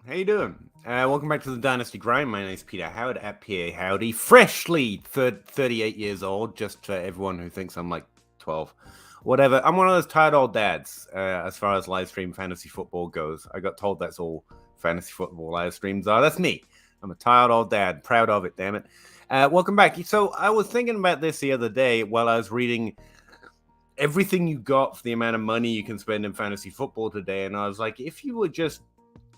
How you doing? Welcome back to the Dynasty Grind. My name is Peter Howard at PA Howdy. Freshly 38 years old, just for everyone who thinks I'm like 12. Whatever. I'm one of those tired old dads as far as live stream fantasy football goes. I got told that's all fantasy football live streams are. That's me. I'm a tired old dad. Proud of it, damn it. Welcome back. So I was thinking about this the other day while I was reading everything you got for the amount of money you can spend in fantasy football today. And I was like, if you were just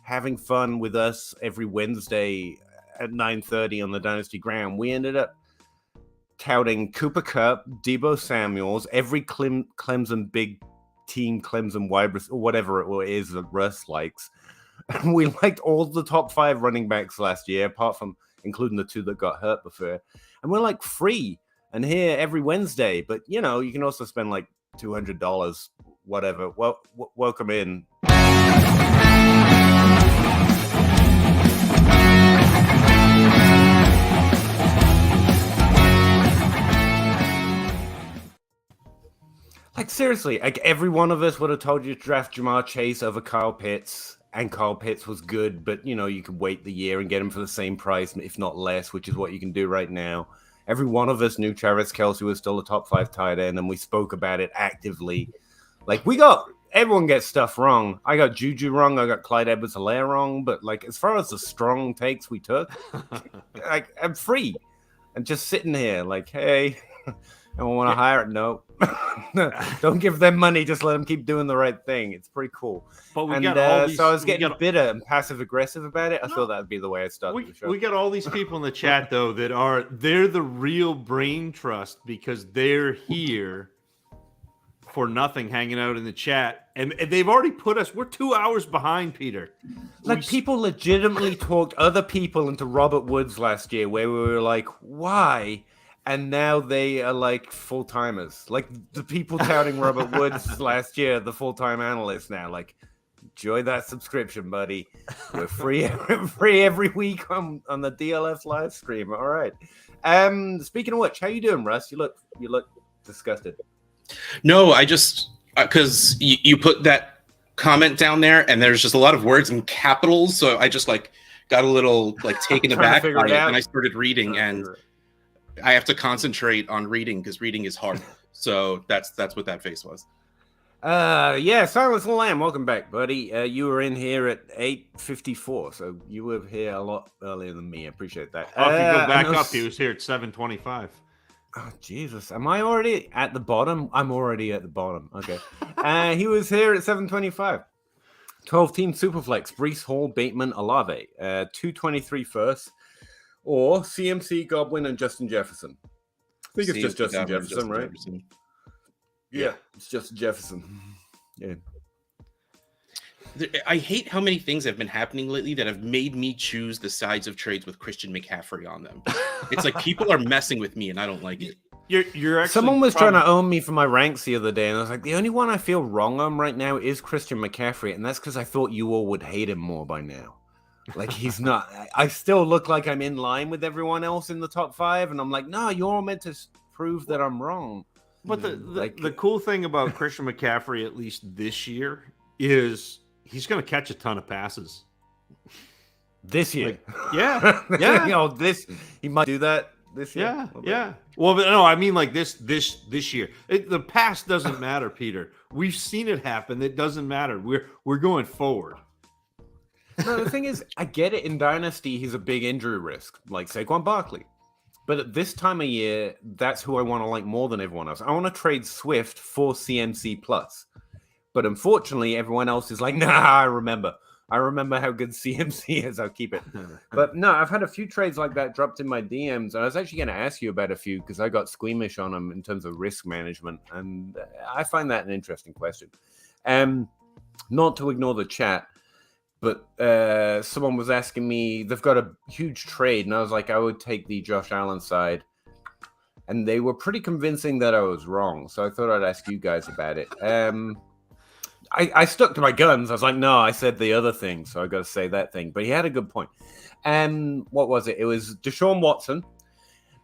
having fun with us every Wednesday at 9:30 on the Dynasty Grind, we ended up touting Cooper Kupp, Deebo Samuels, every Clemson big team, Clemson wide receiver, or whatever it is that Russ likes. And we liked all the top 5 running backs last year, apart from including the 2 that got hurt before. And we're like free and here every Wednesday. But, you know, you can also spend like $200, whatever. Well, welcome in. Like, seriously, like every one of us would have told you to draft Jamar Chase over Kyle Pitts, and Kyle Pitts was good, but, you know, you could wait the year and get him for the same price, if not less, which is what you can do right now. Every one of us knew Travis Kelce was still a top 5 tight end, and we spoke about it actively. Like, everyone gets stuff wrong. I got Juju wrong. I got Clyde Edwards-Helaire wrong, but, like, as far as the strong takes we took, like, I'm free. And just sitting here, like, hey, I don't want to hire it. No. Don't give them money. Just let them keep doing the right thing. It's pretty cool. But we got all these, so I was getting bitter and passive aggressive about it. I thought that would be the way I started the show. We got all these people in the chat though they're the real brain trust because they're here for nothing, hanging out in the chat, and they've already put us. We're 2 hours behind, Peter. Like, people legitimately talked other people into Robert Woods last year, where we were like, why? And now they are like full-timers. Like, the people touting Robert Woods last year, the full-time analysts now. Like, enjoy that subscription, buddy. We're free every week on the DLF live stream. All right. Speaking of which, how you doing, Russ? You look disgusted. No, I just because you put that comment down there, and there's just a lot of words in capitals, so I just like got a little like taken aback by it, and I started reading and. I have to concentrate on reading because reading is hard. So that's what that face was. Yeah, Silence the Lamb, welcome back, buddy. You were in here at 8:54, so you were here a lot earlier than me. I appreciate that. Oh, if you go back up, he was here at 7:25. Oh, Jesus. Am I already at the bottom? I'm already at the bottom. Okay. He was here at 7:25. 12-team Superflex, Breece Hall, Bateman, Olave. 223 first. Or CMC, Godwin, and Justin Jefferson. I think it's just Justin Jefferson, right? Yeah, it's Justin Jefferson. Yeah. I hate how many things have been happening lately that have made me choose the sides of trades with Christian McCaffrey on them. It's like people are messing with me, and I don't like it. You're actually Someone was trying to own me for my ranks the other day, and I was like, the only one I feel wrong on right now is Christian McCaffrey, and that's because I thought you all would hate him more by now. Like, he's not. I still look like I'm in line with everyone else in the top 5, and I'm like, no, you're all meant to prove that I'm wrong. But the cool thing about Christian McCaffrey, at least this year, is he's going to catch a ton of passes. This year, like, yeah. You know, he might do that this year. Yeah. Well, but no, I mean like this year. The past doesn't matter, Peter. We've seen it happen. It doesn't matter. We're going forward. No, the thing is, I get it. In Dynasty, he's a big injury risk, like Saquon Barkley. But at this time of year, that's who I want to like more than everyone else. I want to trade Swift for CMC plus. But unfortunately, everyone else is like, nah, I remember how good CMC is. I'll keep it. But no, I've had a few trades like that dropped in my DMs. And I was actually going to ask you about a few because I got squeamish on them in terms of risk management. And I find that an interesting question. Not to ignore the chat. But someone was asking me, they've got a huge trade, and I was like, I would take the Josh Allen side. And they were pretty convincing that I was wrong, so I thought I'd ask you guys about it. I stuck to my guns. I was like, no, I said the other thing, so I got to say that thing. But he had a good point. What was it? It was Deshaun Watson,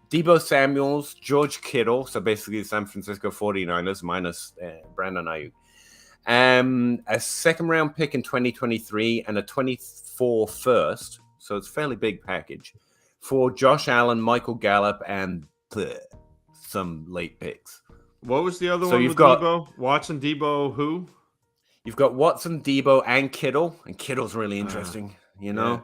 Deebo Samuels, George Kittle, so basically the San Francisco 49ers minus Brandon Ayuk. A second round pick in 2023 and a 24 first. So it's a fairly big package for Josh Allen, Michael Gallup, and some late picks. What was the other So one you've with got Debo? Watson, Debo, who? You've got Watson, Debo, and Kittle. And Kittle's really interesting, you know? Yeah.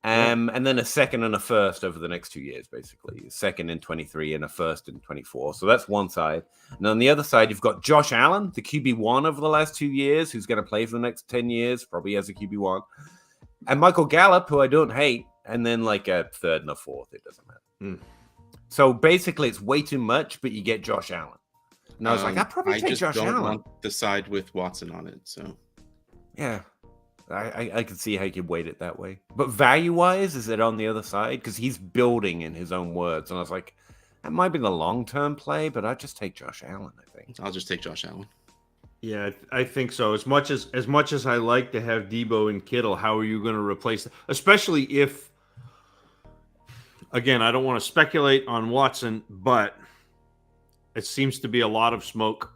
And then a second and a first over the next 2 years, basically. A second in 23 and a first in 24. So that's one side. And on the other side, you've got Josh Allen, the QB1 over the last 2 years, who's going to play for the next 10 years, probably as a QB1. And Michael Gallup, who I don't hate, and then like a third and a fourth. It doesn't matter. So basically, it's way too much, but you get Josh Allen. And I was like, I'd probably take Josh Allen. I just don't want the side with Watson on it, so. Yeah. I could see how you could weight it that way. But value-wise, is it on the other side? Because he's building in his own words. And I was like, that might be the long-term play, but I'd just take Josh Allen, I think. I'll just take Josh Allen. Yeah, I think so. As much as I like to have Debo and Kittle, how are you going to replace them? Especially if, again, I don't want to speculate on Watson, but it seems to be a lot of smoke.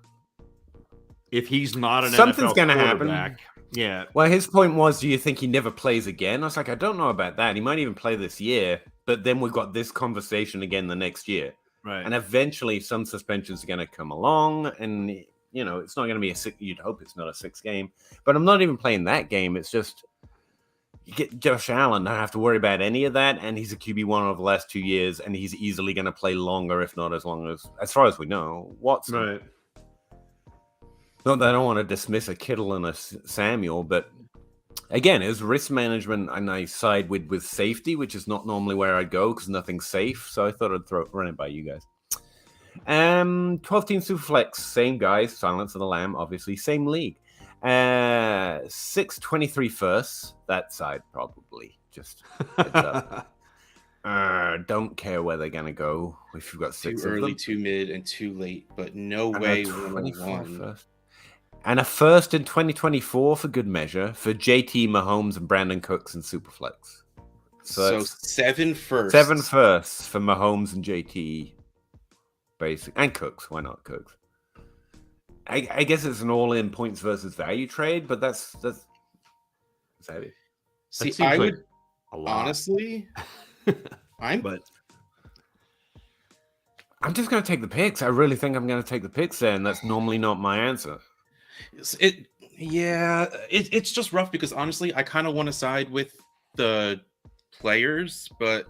If he's not an Something's NFL gonna quarterback, happen. Yeah. Well, his point was, do you think he never plays again? I was like, I don't know about that. He might even play this year, but then we've got this conversation again the next year. Right. And eventually some suspensions are going to come along, and, you know, it's not going to be you'd hope it's not a 6 game, but I'm not even playing that game. It's just, you get Josh Allen, don't have to worry about any of that, and he's a QB1 over the last 2 years, and he's easily going to play longer, if not as long as far as we know, Watson. Right. Not that I don't want to dismiss a Kittle and a Samuel, but again, it was risk management, and I side with safety, which is not normally where I'd go because nothing's safe. So I thought I'd run it by you guys. 12-team Superflex, same guys, Silence of the Lamb, obviously, same league. 6-23 firsts, that side probably. Just heads up. Don't care where they're gonna go if you've got 6 too of early, them. too mid, and too late, but no way 24 101. first. And a first in 2024 for good measure for JT, Mahomes, and Brandon Cooks in Superflex. So 7 firsts. 7 firsts for Mahomes and JT, basic, and Cooks. Why not Cooks? I guess it's an all-in points versus value trade, but that's heavy. See, That I like would a lot. honestly. But I'm just going to take the picks. I really think I'm going to take the picks there, and that's normally not my answer. It's just rough because honestly, I kind of want to side with the players, but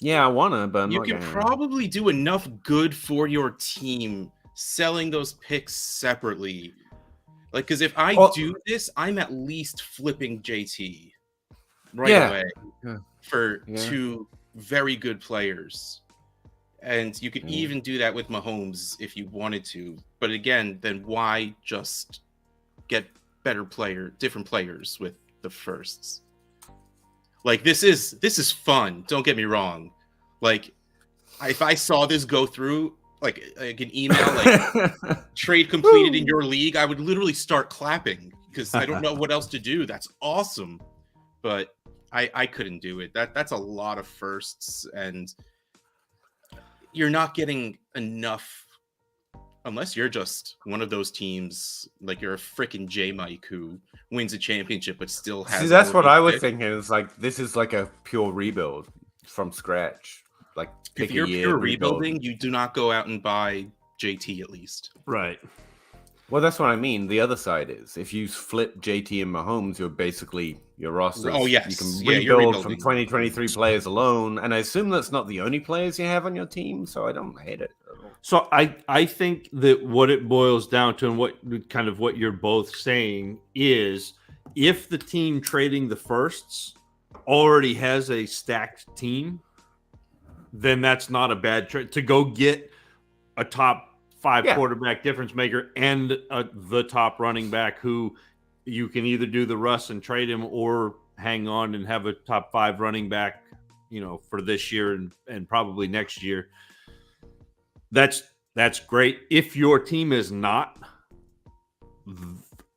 yeah, I want to, but I'm you not can gonna. probably do enough good for your team selling those picks separately. Like, because if I do this, I'm at least flipping JT away for 2 very good players. And you could even do that with Mahomes if you wanted to. But again, then why just get different players with the firsts? Like, this is fun. Don't get me wrong. Like, if I saw this go through, like an email, like trade completed in your league, I would literally start clapping because I don't know what else to do. That's awesome. But I couldn't do it. That's a lot of firsts, and you're not getting enough unless you're just one of those teams, like you're a freaking J-Mike who wins a championship but still has. See, that's what I was thinking. It's like this is like a pure rebuild from scratch. Like if you're pure rebuilding, you do not go out and buy JT at least. Right. Well, that's what I mean. The other side is if you flip JT and Mahomes, you're basically your roster. Oh yes, you can you're rebuild from 2023 players alone, and I assume that's not the only players you have on your team, so I don't hate it at all. So I think that what it boils down to, and what you're both saying is, if the team trading the firsts already has a stacked team, then that's not a bad trade to go get a top 5 quarterback difference maker and the top running back who you can either do the Russ and trade him or hang on and have a top 5 running back, for this year and probably next year. That's great. If your team is not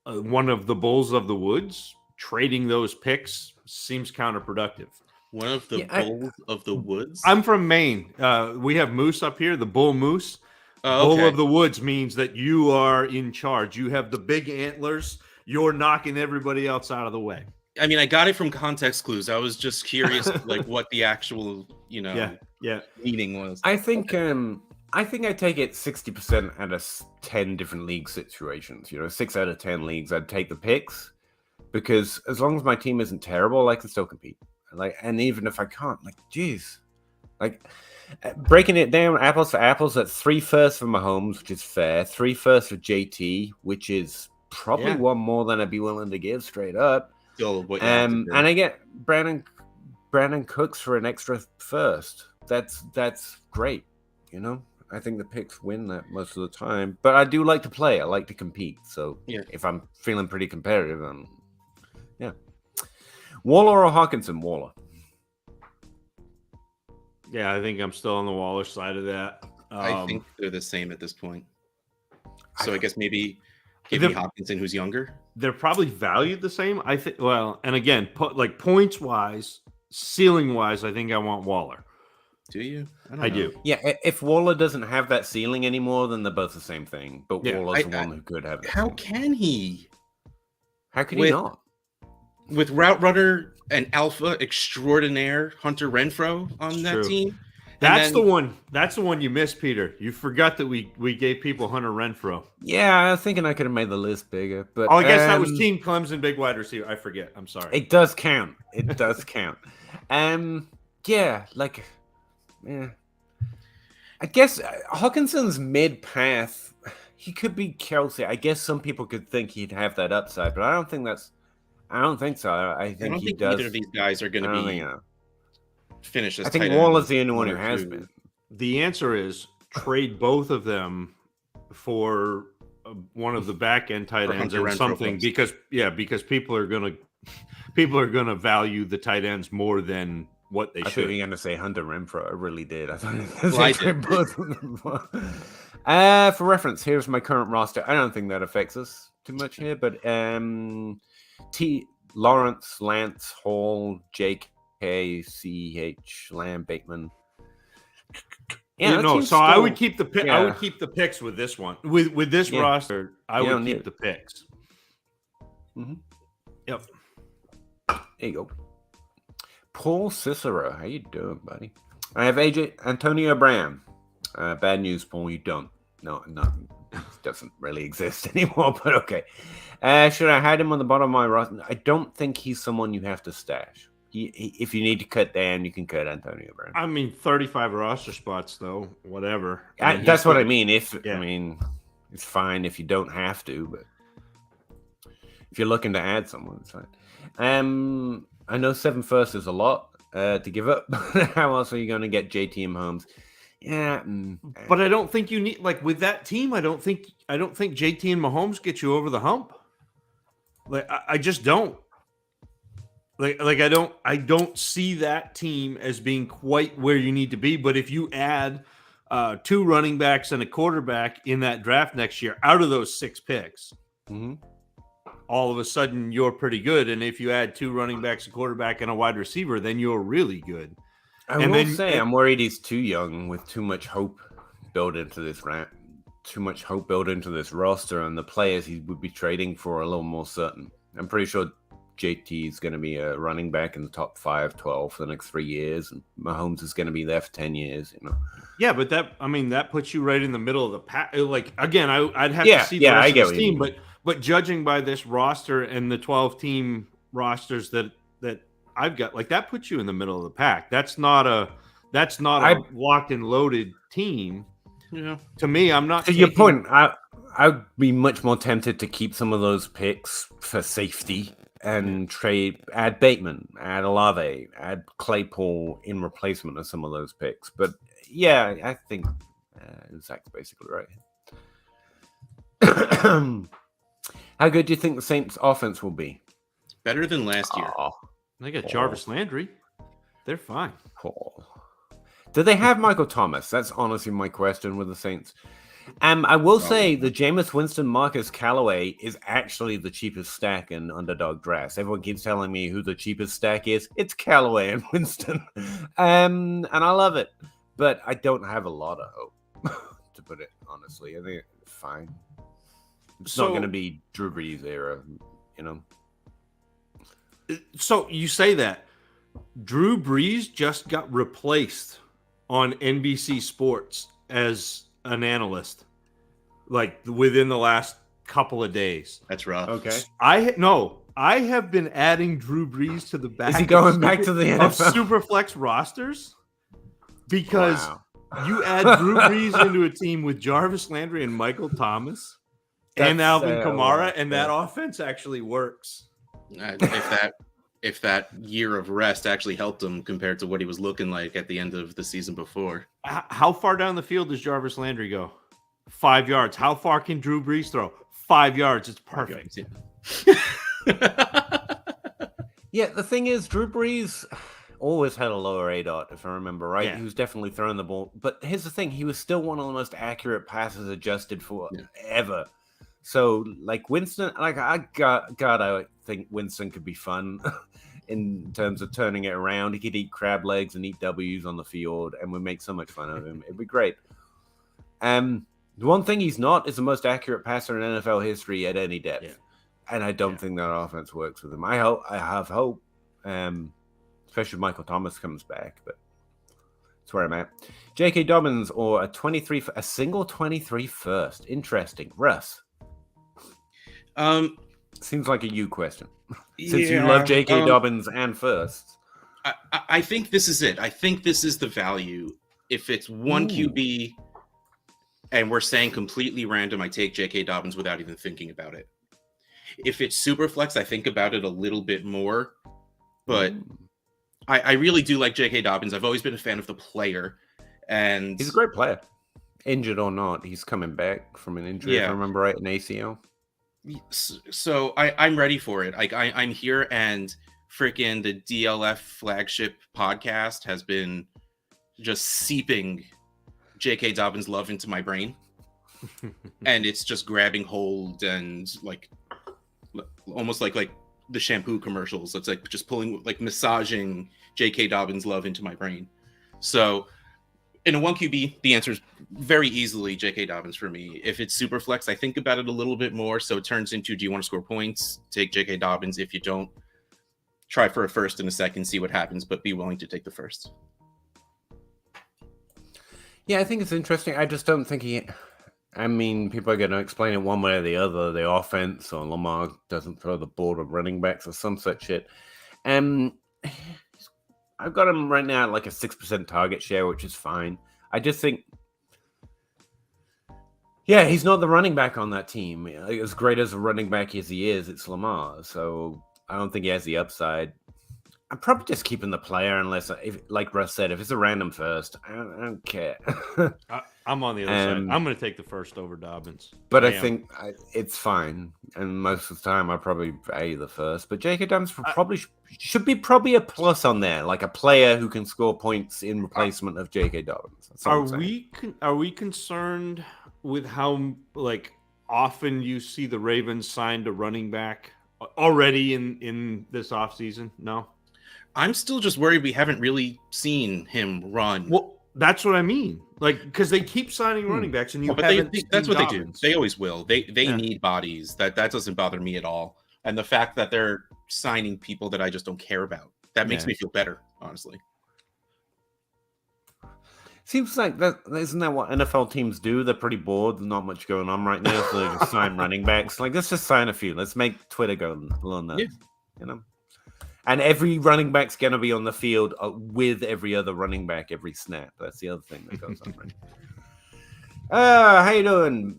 one of the bulls of the woods, trading those picks seems counterproductive. One of the bulls of the woods? I'm from Maine. We have moose up here, the bull moose. Oh, Bull okay. of the woods means that you are in charge. You have the big antlers. You're knocking everybody else out of the way. I mean, I got it from context clues. I was just curious, like what the actual, meaning was. I think I take it 60% out of 10 different league situations. 6 out of 10 leagues, I'd take the picks because as long as my team isn't terrible, I can still compete. And even if I can't, geez, breaking it down, apples to apples, that's 3 firsts for Mahomes, which is fair. 3 firsts for JT, which is probably one more than I'd be willing to give straight up. Still what you have to do. And I get Brandon Cooks for an extra first. That's great. I think the picks win that most of the time. But I do like to play. I like to compete. So if I'm feeling pretty competitive, Waller or Hawkinson? Waller. Yeah, I think I'm still on the Waller side of that. I think they're the same at this point. So I guess maybe give me Hopkinson, who's younger. They're probably valued the same. I think. Well, and again, points wise, ceiling wise, I think I want Waller. Do you? I do. Yeah, if Waller doesn't have that ceiling anymore, then they're both the same thing. But Waller's the one who could have it. How can he? How could he not? With route runner and alpha extraordinaire Hunter Renfrow on that team. That's the one. That's the one you missed, Peter. You forgot that we gave people Hunter Renfrow. Yeah, I was thinking I could have made the list bigger, but I guess that was Team Clemson, big wide receiver. I forget. I'm sorry. It does count. It does count. Yeah. I guess Hawkinson's mid path. He could be Kelsey. I guess some people could think he'd have that upside, but I don't think so. I think he does. Either of these guys are going to be finish as I think Waller's the only one who has been. The answer is trade both of them for one of the back end tight ends and something because people are gonna value the tight ends more than what they should. I thought you were going to say Hunter Renfrow. I really did. I thought trade both of them. For reference, here's my current roster. I don't think that affects us too much here, but Lawrence, Lance, Hall, Jake, CH, Lamb, Bateman. So I would keep the pick. I would keep the picks with this one. With this roster, I would keep the picks. Mm-hmm. Yep. There you go. Paul Cicero, how you doing, buddy? I have Antonio Brown. Bad news, Paul. You don't. No, it doesn't really exist anymore. But okay. Should I hide him on the bottom of my roster? I don't think he's someone you have to stash. If you need to cut down, you can cut Antonio Brown. I mean, 35 roster spots, though. Whatever. That's what I mean. I mean, it's fine if you don't have to, but if you're looking to add someone, it's fine. I know 7 firsts is a lot to give up. How else are you going to get JT and Mahomes? Yeah, but I don't think you need with that team. I don't think JT and Mahomes get you over the hump. I just don't. I don't see that team as being quite where you need to be. But if you add 2 running backs and a quarterback in that draft next year, out of those 6 picks, all of a sudden you're pretty good. And if you add 2 running backs, a quarterback, and a wide receiver, then you're really good. I'm worried he's too young with too much hope built into this roster, and the players he would be trading for are a little more certain. I'm pretty sure JT is going to be a running back in the top 5, 12 for the next 3 years, and Mahomes is going to be there for 10 years. Yeah, but that puts you right in the middle of the pack. Again, I'd have to see the rest of this team, but judging by this roster and the 12 team rosters that I've got, that puts you in the middle of the pack. That's not a locked and loaded team. Yeah. To me, I'm not. To your point, I'd be much more tempted to keep some of those picks for safety and add Bateman, add Olave, add Claypool in replacement of some of those picks. But yeah, I think Zach's basically right. How good do you think the Saints' offense will be? Better than last year. They got Jarvis Landry. They're fine. Do they have Michael Thomas? That's honestly my question with the Saints. I will say the Jameis Winston Marcus Callaway is actually the cheapest stack in underdog drafts. Everyone keeps telling me who the cheapest stack is. It's Callaway and Winston. And I love it. But I don't have a lot of hope, to put it honestly. I think it's fine. It's So- not going to be Drew Brees era, you know. So you say that Drew Brees just got replaced on NBC Sports as an analyst, like within the last couple of days. That's rough. Okay. I have been adding Drew Brees to the back. Is he going back to the of NFL? Superflex rosters? Because Wow. you add Drew Brees into a team with Jarvis Landry and Michael Thomas and That's, Alvin Kamara, well, and that offense actually works. If that year of rest actually helped him compared to what he was looking like at the end of the season before. How far down the field does Jarvis Landry go? 5 yards. How far can Drew Brees throw? 5 yards. It's perfect. Yeah, the thing is, Drew Brees always had a lower ADOT, if I remember right. Yeah. He was definitely throwing the ball. But here's the thing. He was still one of the most accurate passes adjusted for ever. So, like, Winston, like, I think Winston could be fun in terms of turning it around. He could eat crab legs and eat W's on the field, and we make so much fun of him. It'd be great. The one thing he's not is the most accurate passer in NFL history at any depth. Yeah. And I don't think that offense works with him. I have hope, especially if Michael Thomas comes back, but that's where I'm at. J.K. Dobbins or a single 23 first. Interesting. Russ. Seems like a you question. Since you love J.K. Dobbins and firsts. I think this is it. I think this is the value. If it's one QB and we're saying completely random, I take J.K. Dobbins without even thinking about it. If it's Superflex, I think about it a little bit more. But I really do like J.K. Dobbins. I've always been a fan of the player. And he's a great player. Injured or not, he's coming back from an injury, if I remember right, an ACL. So I'm ready for it. I'm here, and freaking the DLF flagship podcast has been just seeping J.K. Dobbins love into my brain. And it's just grabbing hold and like almost like the shampoo commercials. It's like just pulling, like massaging J.K. Dobbins love into my brain. So in a 1 QB, the answer is very easily J.K. Dobbins for me. If it's Superflex, I think about it a little bit more. So it turns into, do you want to score points? Take J.K. Dobbins. If you don't, try for a first and a second, see what happens, but be willing to take the first. Yeah, I think it's interesting. I just don't think people are going to explain it one way or the other. The offense or Lamar doesn't throw the ball to running backs or some such shit. I've got him right now at like a 6% target share, which is fine. I just think, he's not the running back on that team. As great as a running back as he is, it's Lamar. So I don't think he has the upside. I'm probably just keeping the player unless, like Russ said, if it's a random first, I don't care. I'm on the other side. I'm going to take the first over Dobbins. But I think it's fine. And most of the time, I probably value the first. But J.K. Dobbins should be probably a plus on there, like a player who can score points in replacement of J.K. Dobbins. Are we concerned with how often you see the Ravens signed a running back already in this offseason? No? I'm still just worried we haven't really seen him run. Well, that's what I mean. Because they keep signing running backs, and that's what Dobbins. They do. They always will. They need bodies. That doesn't bother me at all. And the fact that they're signing people that I just don't care about, that makes me feel better, honestly. Seems like isn't that what NFL teams do? They're pretty bored. There's not much going on right now, so they just sign running backs. Like, let's just sign a few. Let's make Twitter go a little nuts. Yeah. And every running back's going to be on the field with every other running back every snap. That's the other thing that goes on. Right? How you doing?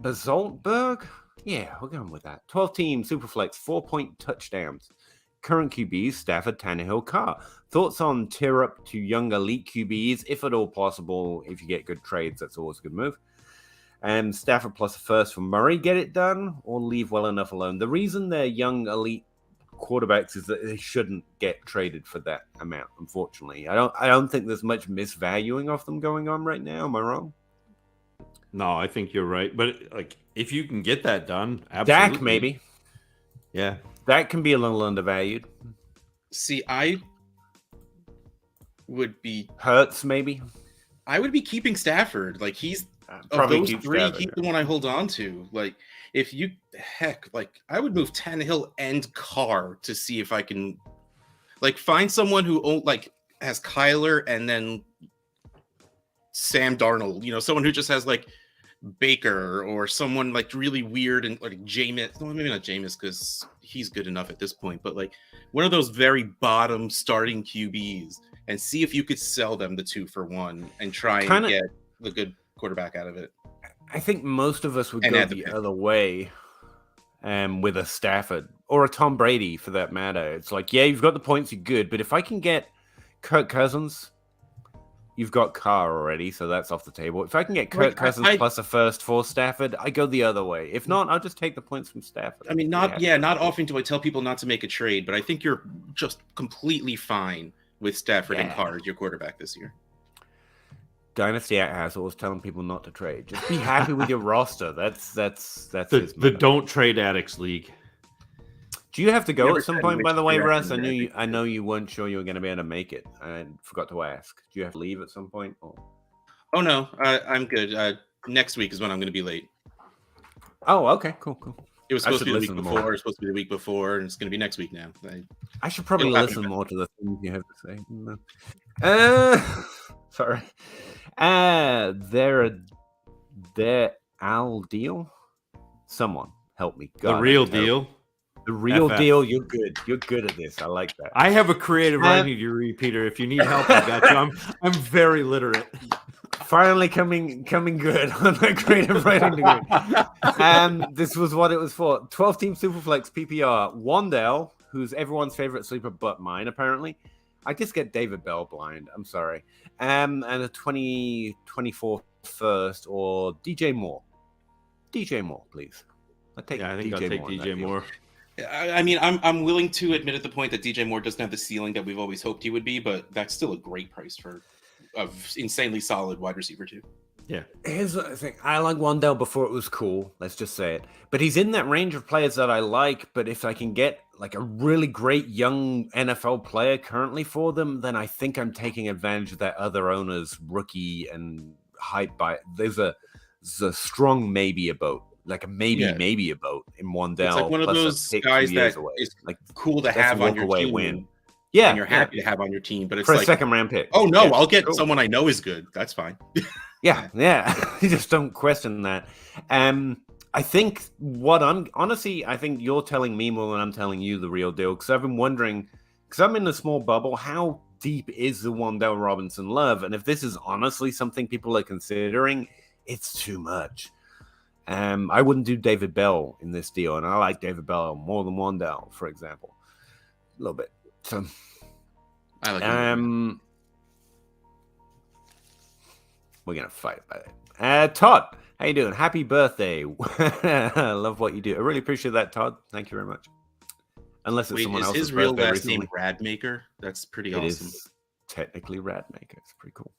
Basaltberg? Yeah, we're going with that. 12-team Superflex, 4-point touchdowns. Current QBs, Stafford, Tannehill, Carr. Thoughts on tier up to young elite QBs, if at all possible. If you get good trades, that's always a good move. And Stafford plus a first for Murray, get it done, or leave well enough alone. The reason they're young elite quarterbacks is that they shouldn't get traded for that amount, unfortunately. I don't think there's much misvaluing of them going on right now. Am I wrong? No, I think you're right. But if you can get that done, absolutely. Dak, maybe. Yeah. That can be a little undervalued. See, I would be Hurts, maybe. I would be keeping Stafford. Like, he's of those three, keep the one I hold on to. Like, if you I would move Tannehill and Carr to see if I can, like, find someone who has Kyler and then Sam Darnold. You know, someone who just has like Baker or someone like really weird and like Jameis. No, maybe not Jameis because he's good enough at this point. But like one of those very bottom starting QBs, and see if you could sell them the 2-for-1 and try and get the good quarterback out of it. I think most of us would go the other way with a Stafford or a Tom Brady for that matter. It's like, yeah, you've got the points, you're good. But if I can get Kirk Cousins, you've got Carr already, so that's off the table. If I can get Kirk Cousins plus a first for Stafford, I go the other way. If not, I'll just take the points from Stafford. I mean, not often do I tell people not to make a trade, but I think you're just completely fine with Stafford and Carr as your quarterback this year. Dynasty asshole was telling people not to trade. Just be happy with your roster. That's the don't trade addicts league. Do you have to go at some point, by the way, Russ? I know you weren't sure you were going to be able to make it. I forgot to ask. Do you have to leave at some point? Or? Oh no, I'm good. Next week is when I'm going to be late. Oh, okay, cool. It was supposed to be the week before. It was supposed to be the week before, and it's going to be next week now. I should probably listen more to the things you have to say. Sorry. There, Al Deal. Someone help me. God, the real deal. The real deal. You're good. You're good at this. I like that. I have a creative writing to read, Peter. If you need help, I got you. I'm very literate. Finally coming good on the creative writing degree. This was what it was for. 12-team Superflex PPR. Wandale, who's everyone's favorite sleeper but mine, apparently. I just get David Bell blind. I'm sorry. And a 2024 first or DJ Moore. DJ Moore, please. I think I'll take DJ Moore. I mean, I'm willing to admit at the point that DJ Moore doesn't have the ceiling that we've always hoped he would be, but that's still a great price for a insanely solid wide receiver too. Yeah. Here's the thing. I like Wandale before it was cool. Let's just say it. But he's in that range of players that I like. But if I can get like a really great young NFL player currently for them, then I think I'm taking advantage of that other owner's rookie and hype by it. There's a strong maybe about. Like a maybe about in Wandale. It's like one of those guys that is like cool to have on your team. Win. Yeah, and you're happy to have on your team, but it's for like a second round pick. Oh no, I'll get someone I know is good. That's fine. Yeah. You just don't question that. I think I think you're telling me more than I'm telling you the real deal. Because I've been wondering, because I'm in a small bubble, how deep is the Wandale Robinson love? And if this is honestly something people are considering, it's too much. I wouldn't do David Bell in this deal, and I like David Bell more than Wandale, for example, a little bit. So, I like we're gonna fight about it. Todd, how you doing? Happy birthday! I love what you do. I really appreciate that, Todd. Thank you very much. Unless it's someone else's his real last name Radmaker? That's pretty awesome. It is technically Radmaker. It's pretty cool.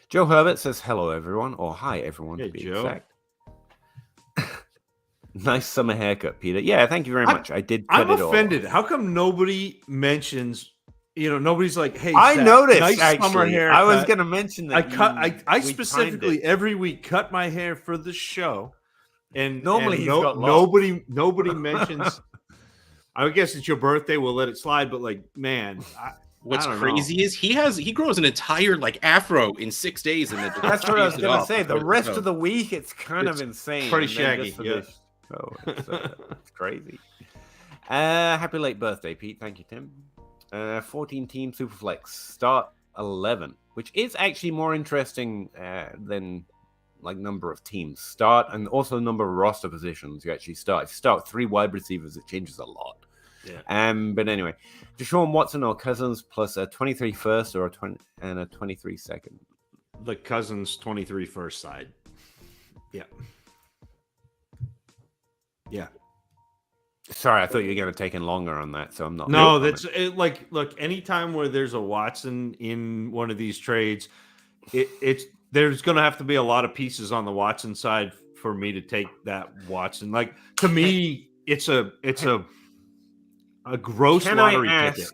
Joe Herbert says hello, everyone, or hi, everyone. Hey, to be Joe. Exact. Nice summer haircut, Peter. Yeah, thank you very much. I did cut it off. I'm offended. How come nobody mentions, nobody's like, hey, I Zach, noticed, nice actually. summer haircut. I was going to mention that. I specifically every week cut my hair for the show. And normally nobody mentions, I guess it's your birthday. We'll let it slide. But like, man, what's crazy is he grows an entire like afro in 6 days, and that's what I was going to say. The rest of the week, it's kind of insane. Pretty shaggy. It's crazy. Happy late birthday, Pete. Thank you, Tim. 14-team Superflex start 11, which is actually more interesting than like number of teams start, and also number of roster positions you actually start. If you start 3 wide receivers, it changes a lot. Yeah. But anyway, Deshaun Watson or Cousins plus a 23 first or a 23 second. The Cousins 23 first side. Yeah. Yeah. Sorry, I thought you were going to take in longer on that, so I'm not. No, that's it. Like, look, anytime where there's a Watson in one of these trades, there's going to have to be a lot of pieces on the Watson side for me to take that Watson. Like, to me, it's a gross lottery ticket.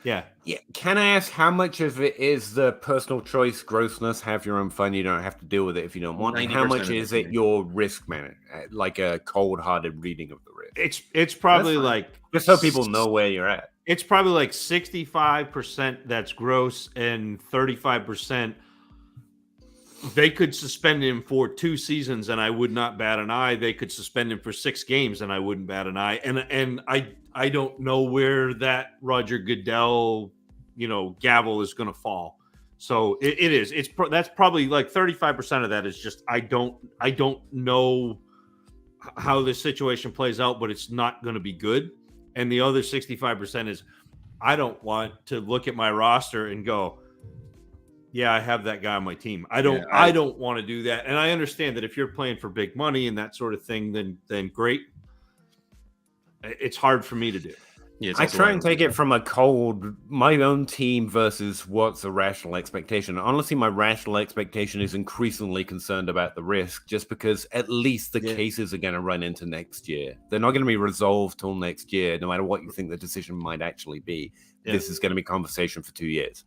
Yeah. Can I ask how much of it is the personal choice, grossness, have your own fun, you don't have to deal with it if you don't want, and how much is it your risk management, like a cold-hearted reading of the risk? It's probably like, just so people know where you're at. It's probably like 65% that's gross and 35% they could suspend him for 2 seasons and I would not bat an eye. They could suspend him for 6 games and I wouldn't bat an eye. And I don't know where that Roger Goodell, gavel is going to fall. So it is. That's probably like 35% of that is just I don't know how this situation plays out, but it's not going to be good. And the other 65% is I don't want to look at my roster and go, yeah, I have that guy on my team. I don't want to do that. And I understand that if you're playing for big money and that sort of thing, then great. It's hard for me to do. Yeah, I try and take it from my own team versus what's a rational expectation. Honestly, my rational expectation is increasingly concerned about the risk just because at least the cases are going to run into next year. They're not going to be resolved till next year, no matter what you think the decision might actually be. Yeah. This is going to be conversation for 2 years.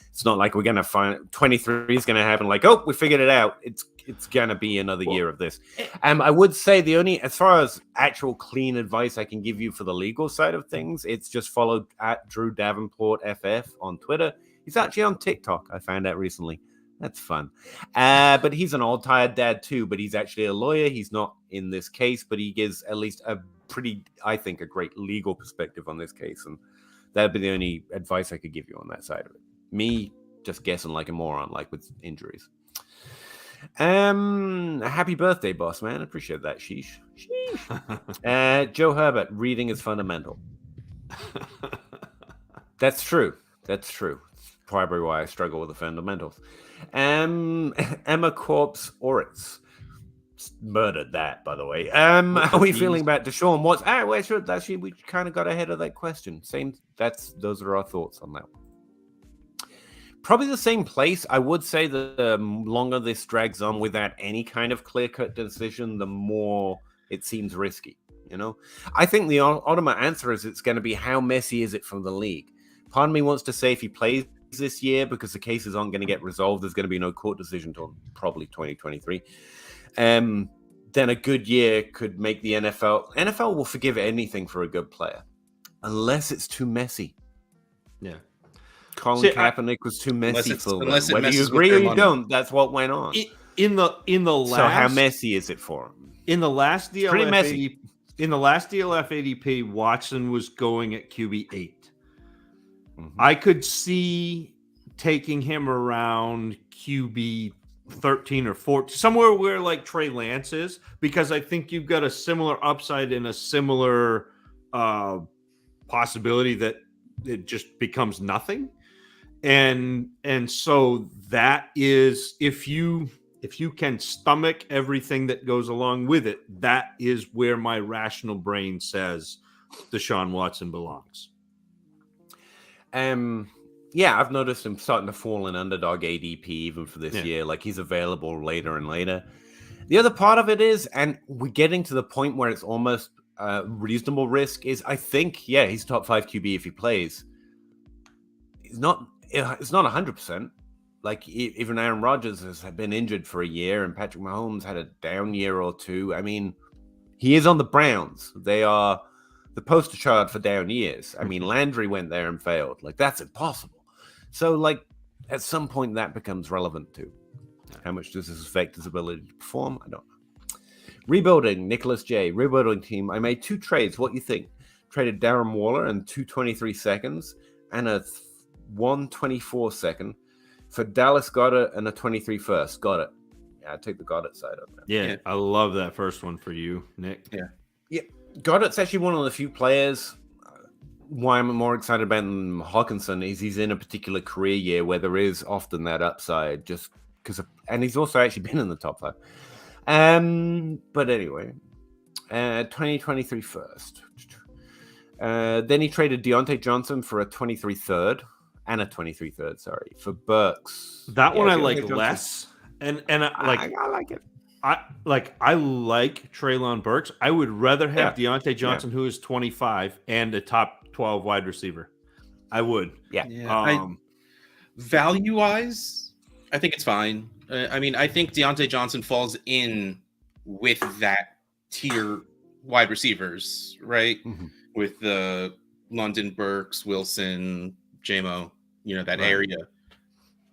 It's not like we're going to find 23 is going to happen like, oh, we figured it out. It's going to be another year of this. I would say as far as actual clean advice I can give you for the legal side of things, it's just follow at Drew Davenport FF on Twitter. He's actually on TikTok. I found out recently. That's fun. But he's an old tired dad too, but he's actually a lawyer. He's not in this case, but he gives at least a great legal perspective on this case. And that'd be the only advice I could give you on that side of it. Me just guessing like a moron, like with injuries. Happy birthday, boss man. Appreciate that. Sheesh. Joe Herbert, reading is fundamental. That's true. It's probably why I struggle with the fundamentals. Emma Corpse Oritz murdered that, by the way. How are we feeling about Deshaun Watson? We kind of got ahead of that question. Those are our thoughts on that one. Probably the same place. I would say that the longer this drags on without any kind of clear-cut decision, the more it seems risky. I think the ultimate answer is it's going to be how messy is it from the league. Part of me wants to say if he plays this year, because the cases aren't going to get resolved, there's going to be no court decision until probably 2023. Then a good year could make the NFL. NFL will forgive anything for a good player, unless it's too messy. Yeah. Colin Kaepernick was too messy for them. Whether you agree or you don't, that's what went on. In the last, so how messy is it for him? In the last DLF ADP, Watson was going at QB 8. Mm-hmm. I could see taking him around QB 13 or 14, somewhere where like Trey Lance is, because I think you've got a similar upside and a similar possibility that it just becomes nothing. And so that is, if you can stomach everything that goes along with it, that is where my rational brain says Deshaun Watson belongs. Yeah, I've noticed him starting to fall in underdog ADP even for this year. Like he's available later and later. The other part of it is, and we're getting to the point where it's almost reasonable risk, is I think, he's top 5 QB if he plays. It's not 100%. Like even Aaron Rodgers has been injured for a year and Patrick Mahomes had a down year or two. I mean, he is on the Browns. They are the poster child for down years. I mean, Landry went there and failed. Like that's impossible. So like at some point that becomes relevant too. How much does this affect his ability to perform? I don't know. Rebuilding, Nicholas J. Rebuilding team. I made 2 trades. What do you think? Traded Darren Waller and 223 seconds and a 124 second for Dallas Goedert and a 23 first. Got it. Yeah, I'd take the Goddard side of that. Yeah, I love that first one for you, Nick. Yeah. Goddard's actually one of the few players. Why I'm more excited about than Hawkinson is he's in a particular career year where there is often that upside just because of, and he's also actually been in the top 5. But anyway, 2023 first. Then he traded Deontay Johnson for a 23 third and a 23 third, for Burks. That one I like Johnson. Less. And I like it. I like Treylon Burks. I would rather have Deontay Johnson, who is 25 and a top 12 wide receiver. I would. Yeah. Value-wise, I think it's fine. I mean, I think Deontay Johnson falls in with that tier wide receivers, right? Mm-hmm. With the London Burks, Wilson, JMO, that area.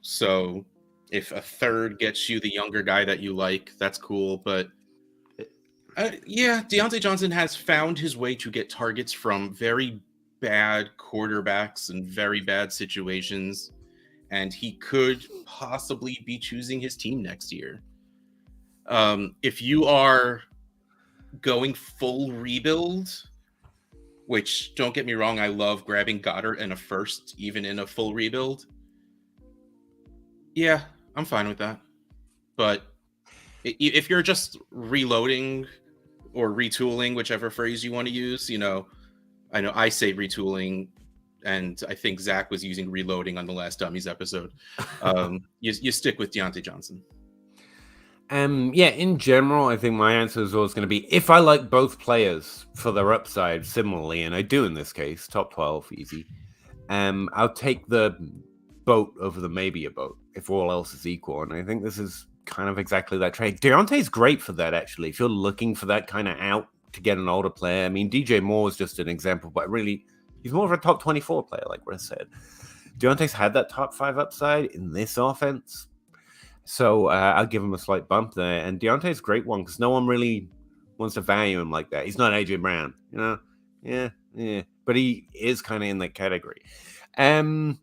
So if a third gets you the younger guy that you like, that's cool. But Deontay Johnson has found his way to get targets from very bad quarterbacks and very bad situations. And he could possibly be choosing his team next year. If you are going full rebuild, which, don't get me wrong, I love grabbing Goddard and a first, even in a full rebuild. Yeah, I'm fine with that. But if you're just reloading or retooling, whichever phrase you want to use, I know I say retooling, and I think Zach was using reloading on the last Dummies episode. You stick with Deontay Johnson. In general, I think my answer is always going to be, if I like both players for their upside similarly, and I do in this case, top 12, easy, I'll take the boat over the maybe a boat, if all else is equal. And I think this is kind of exactly that trade. Deontay's great for that, actually. If you're looking for that kind of out to get an older player, I mean, DJ Moore is just an example, but really, he's more of a top 24 player, like Russ said. Deontay's had that top 5 upside in this offense. So I'll give him a slight bump there. And Deontay's a great one because no one really wants to value him like that. He's not AJ Brown, Yeah. But he is kind of in that category. What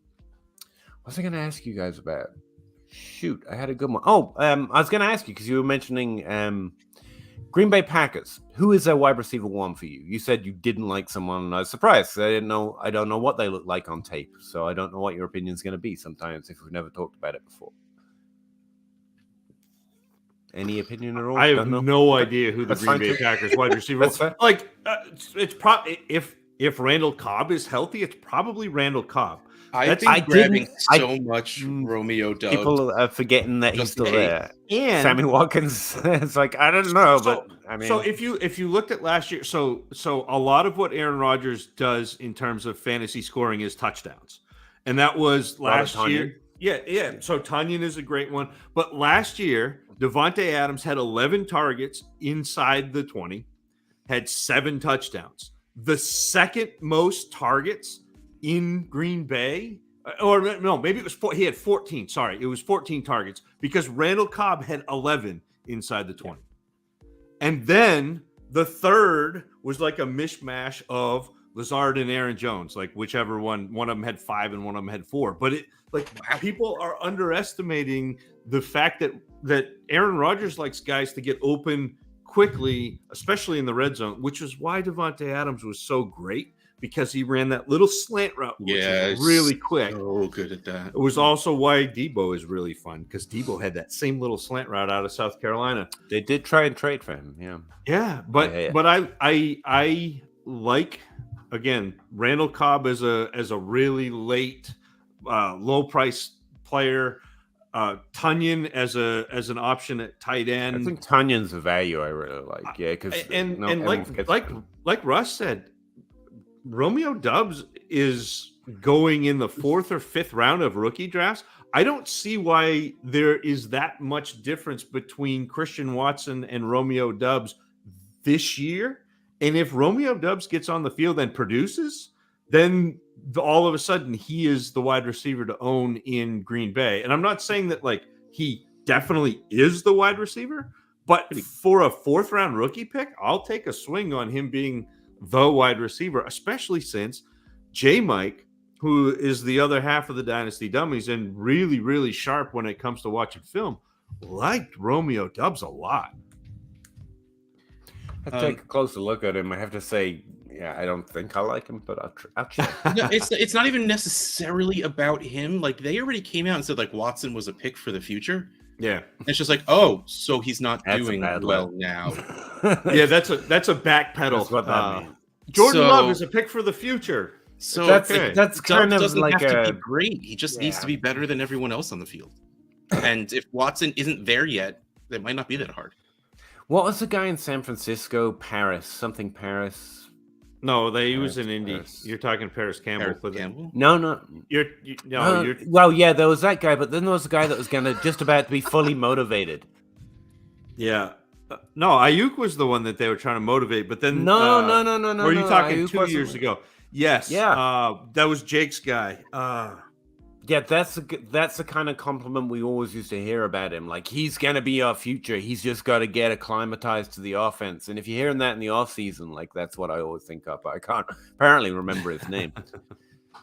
was I going to ask you guys about? Shoot, I had a good one. I was going to ask you because you were mentioning Green Bay Packers. Who is their wide receiver one for you? You said you didn't like someone, and I was surprised. I don't know what they look like on tape, so I don't know what your opinion is going to be sometimes if we've never talked about it before. Any opinion at all? I have no idea who the Green Bay Packers wide receiver is. Like, it's probably if Randall Cobb is healthy, it's probably Randall Cobb. I've been grabbing so much Romeo Doubs. People are forgetting that he's still there. And Sammy Watkins, it's like, I don't know, but I mean, so if you looked at last year, so a lot of what Aaron Rodgers does in terms of fantasy scoring is touchdowns, and that was last year. Yeah. So Tunyon is a great one, but last year Devontae Adams had 11 targets inside the 20, had 7 touchdowns. The second most targets in Green Bay, or no, maybe it was he had 14. Sorry, it was 14 targets because Randall Cobb had 11 inside the 20. And then the third was like a mishmash of Lazard and Aaron Jones, like whichever one of them had 5 and one of them had 4. But people are underestimating the fact that Aaron Rodgers likes guys to get open quickly, especially in the red zone, which is why Devontae Adams was so great. Because he ran that little slant route, which is really quick. So good at that. It was also why Debo is really fun, because Debo had that same little slant route out of South Carolina. They did try and trade for him, but I like, again, Randall Cobb as a really late, low price player. Tunyon as an option at tight end. I think Tunyon's a value I really like. Because like Russ said, Romeo Doubs is going in the 4th or 5th round of rookie drafts. I don't see why there is that much difference between Christian Watson and Romeo Doubs this year. And if Romeo Doubs gets on the field and produces, then all of a sudden he is the wide receiver to own in Green Bay. And I'm not saying that like he definitely is the wide receiver, but for a 4th round rookie pick, I'll take a swing on him being the wide receiver, especially since J-Mike, who is the other half of the Dynasty Dummies and really, really sharp when it comes to watching film, liked Romeo Doubs a lot. I have to take a closer look at him. I have to say, I don't think I like him, but I'll check. No, it's not even necessarily about him. Like, they already came out and said like Watson was a pick for the future. Yeah, it's just like, oh, so he's not doing well now. Yeah, that's a backpedal. That's what that means. Jordan Love is a pick for the future. So that's kind of doesn't like have to be great. He just needs to be better than everyone else on the field. And if Watson isn't there yet, it might not be that hard. What was the guy in San Francisco? Paris. No, he was in Indy. You're talking Paris Campbell. No. Well, yeah, there was that guy, but then there was a guy that was just about to be fully motivated. Yeah. No, Ayuk was the one that they were trying to motivate, but then no. Were you talking Ayuk 2 years ago? Yes. Yeah. That was Jake's guy. Yeah, that's the kind of compliment we always used to hear about him. Like, he's going to be our future. He's just got to get acclimatized to the offense. And if you're hearing that in the offseason, like, that's what I always think of. I can't apparently remember his name.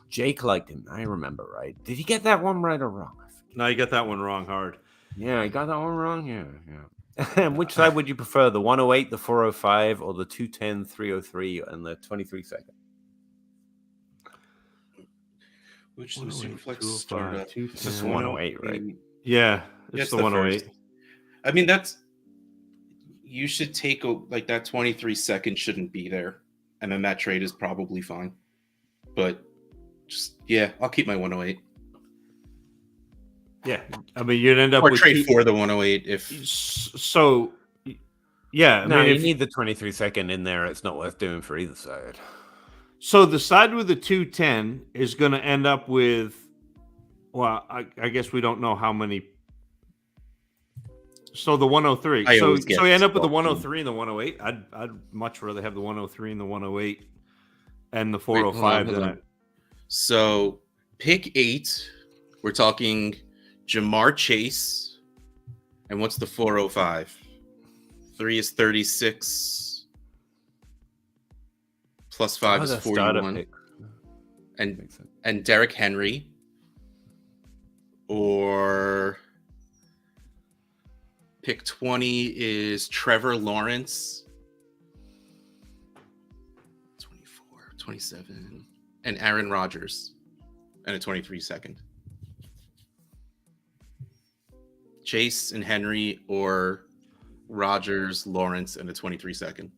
Jake liked him. I remember, right? Did he get that one right or wrong? No, you got that one wrong hard. Yeah, I got that one wrong. Yeah. Which side would you prefer? The 108, the 405, or the 210, 303, and the 23 second? Which is the Superflex startup? This is 108, right? Yeah, it's the 108. First. I mean, you should take that 23 seconds shouldn't be there, and then that trade is probably fine. But I'll keep my 108. Yeah, I mean, you'd end up or with trade for the 108 if so. Yeah, I mean, you need the 23 second in there. It's not worth doing for either side. So the side with the 210 is going to end up with, well, I guess we don't know how many. So the 103. So you end up with the 103 and the 108. I'd much rather have the 103 and the 108 and the 405 than it. So pick 8. We're talking Jamar Chase. And what's the 405? 3 is 36. Plus 5 is 41. And Derrick Henry. Or pick 20 is Trevor Lawrence. 24, 27. And Aaron Rodgers. And a 23 second. Chase and Henry or Rodgers, Lawrence, and a 23 second.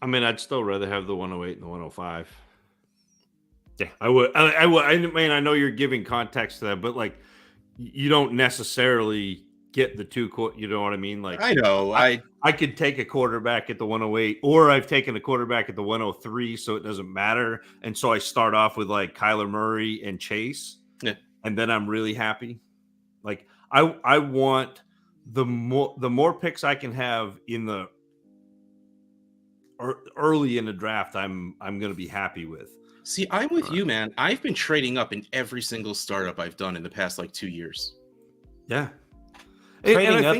I mean, I'd still rather have the 108 and the 105. Yeah, I would. I mean, I know you're giving context to that, but like, you don't necessarily get the two. You know what I mean? Like, I know. I could take a quarterback at the 108, or I've taken a quarterback at the 103, so it doesn't matter. And so I start off with like Kyler Murray and Chase, and then I'm really happy. Like, I want the more picks I can have in the early in the draft, I'm going to be happy with. See, I'm with you, man. I've been trading up in every single startup I've done in the past 2 years. Yeah. Trading up,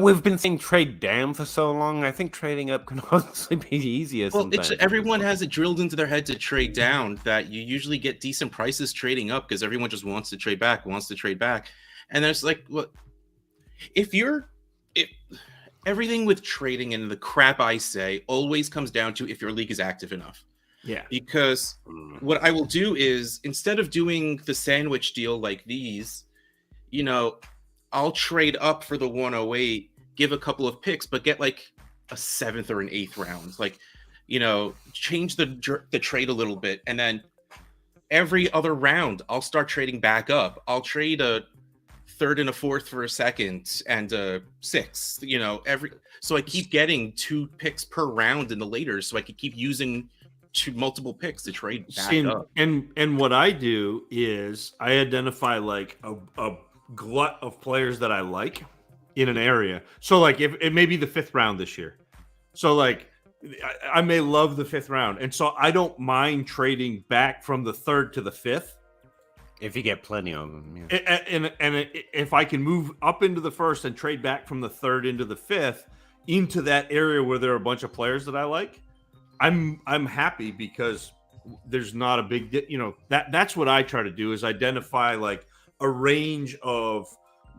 we've been saying trade down for so long. I think trading up can honestly be easier. Well, everyone has it drilled into their head to trade down that you usually get decent prices trading up because everyone just wants to trade back. And there's if everything with trading and the crap I say always comes down to if your league is active enough. Yeah. Because what I will do is, instead of doing the sandwich deal like these, I'll trade up for the 108, give a couple of picks, but get a 7th or an 8th round. Change the trade a little bit. And then every other round, I'll start trading back up. I'll trade a 3rd and a 4th for a 2nd and a 6th, so I keep getting 2 picks per round in the later, so I could keep using multiple picks to trade back up. And what I do is I identify a glut of players that I like in an area. So if it may be the 5th round this year. So I may love the 5th round. And so I don't mind trading back from the 3rd to the 5th. If you get plenty of them, yeah. And if I can move up into the 1st and trade back from the 3rd into the 5th into that area where there are a bunch of players that I like, I'm happy because there's not a big, that's what I try to do is identify a range of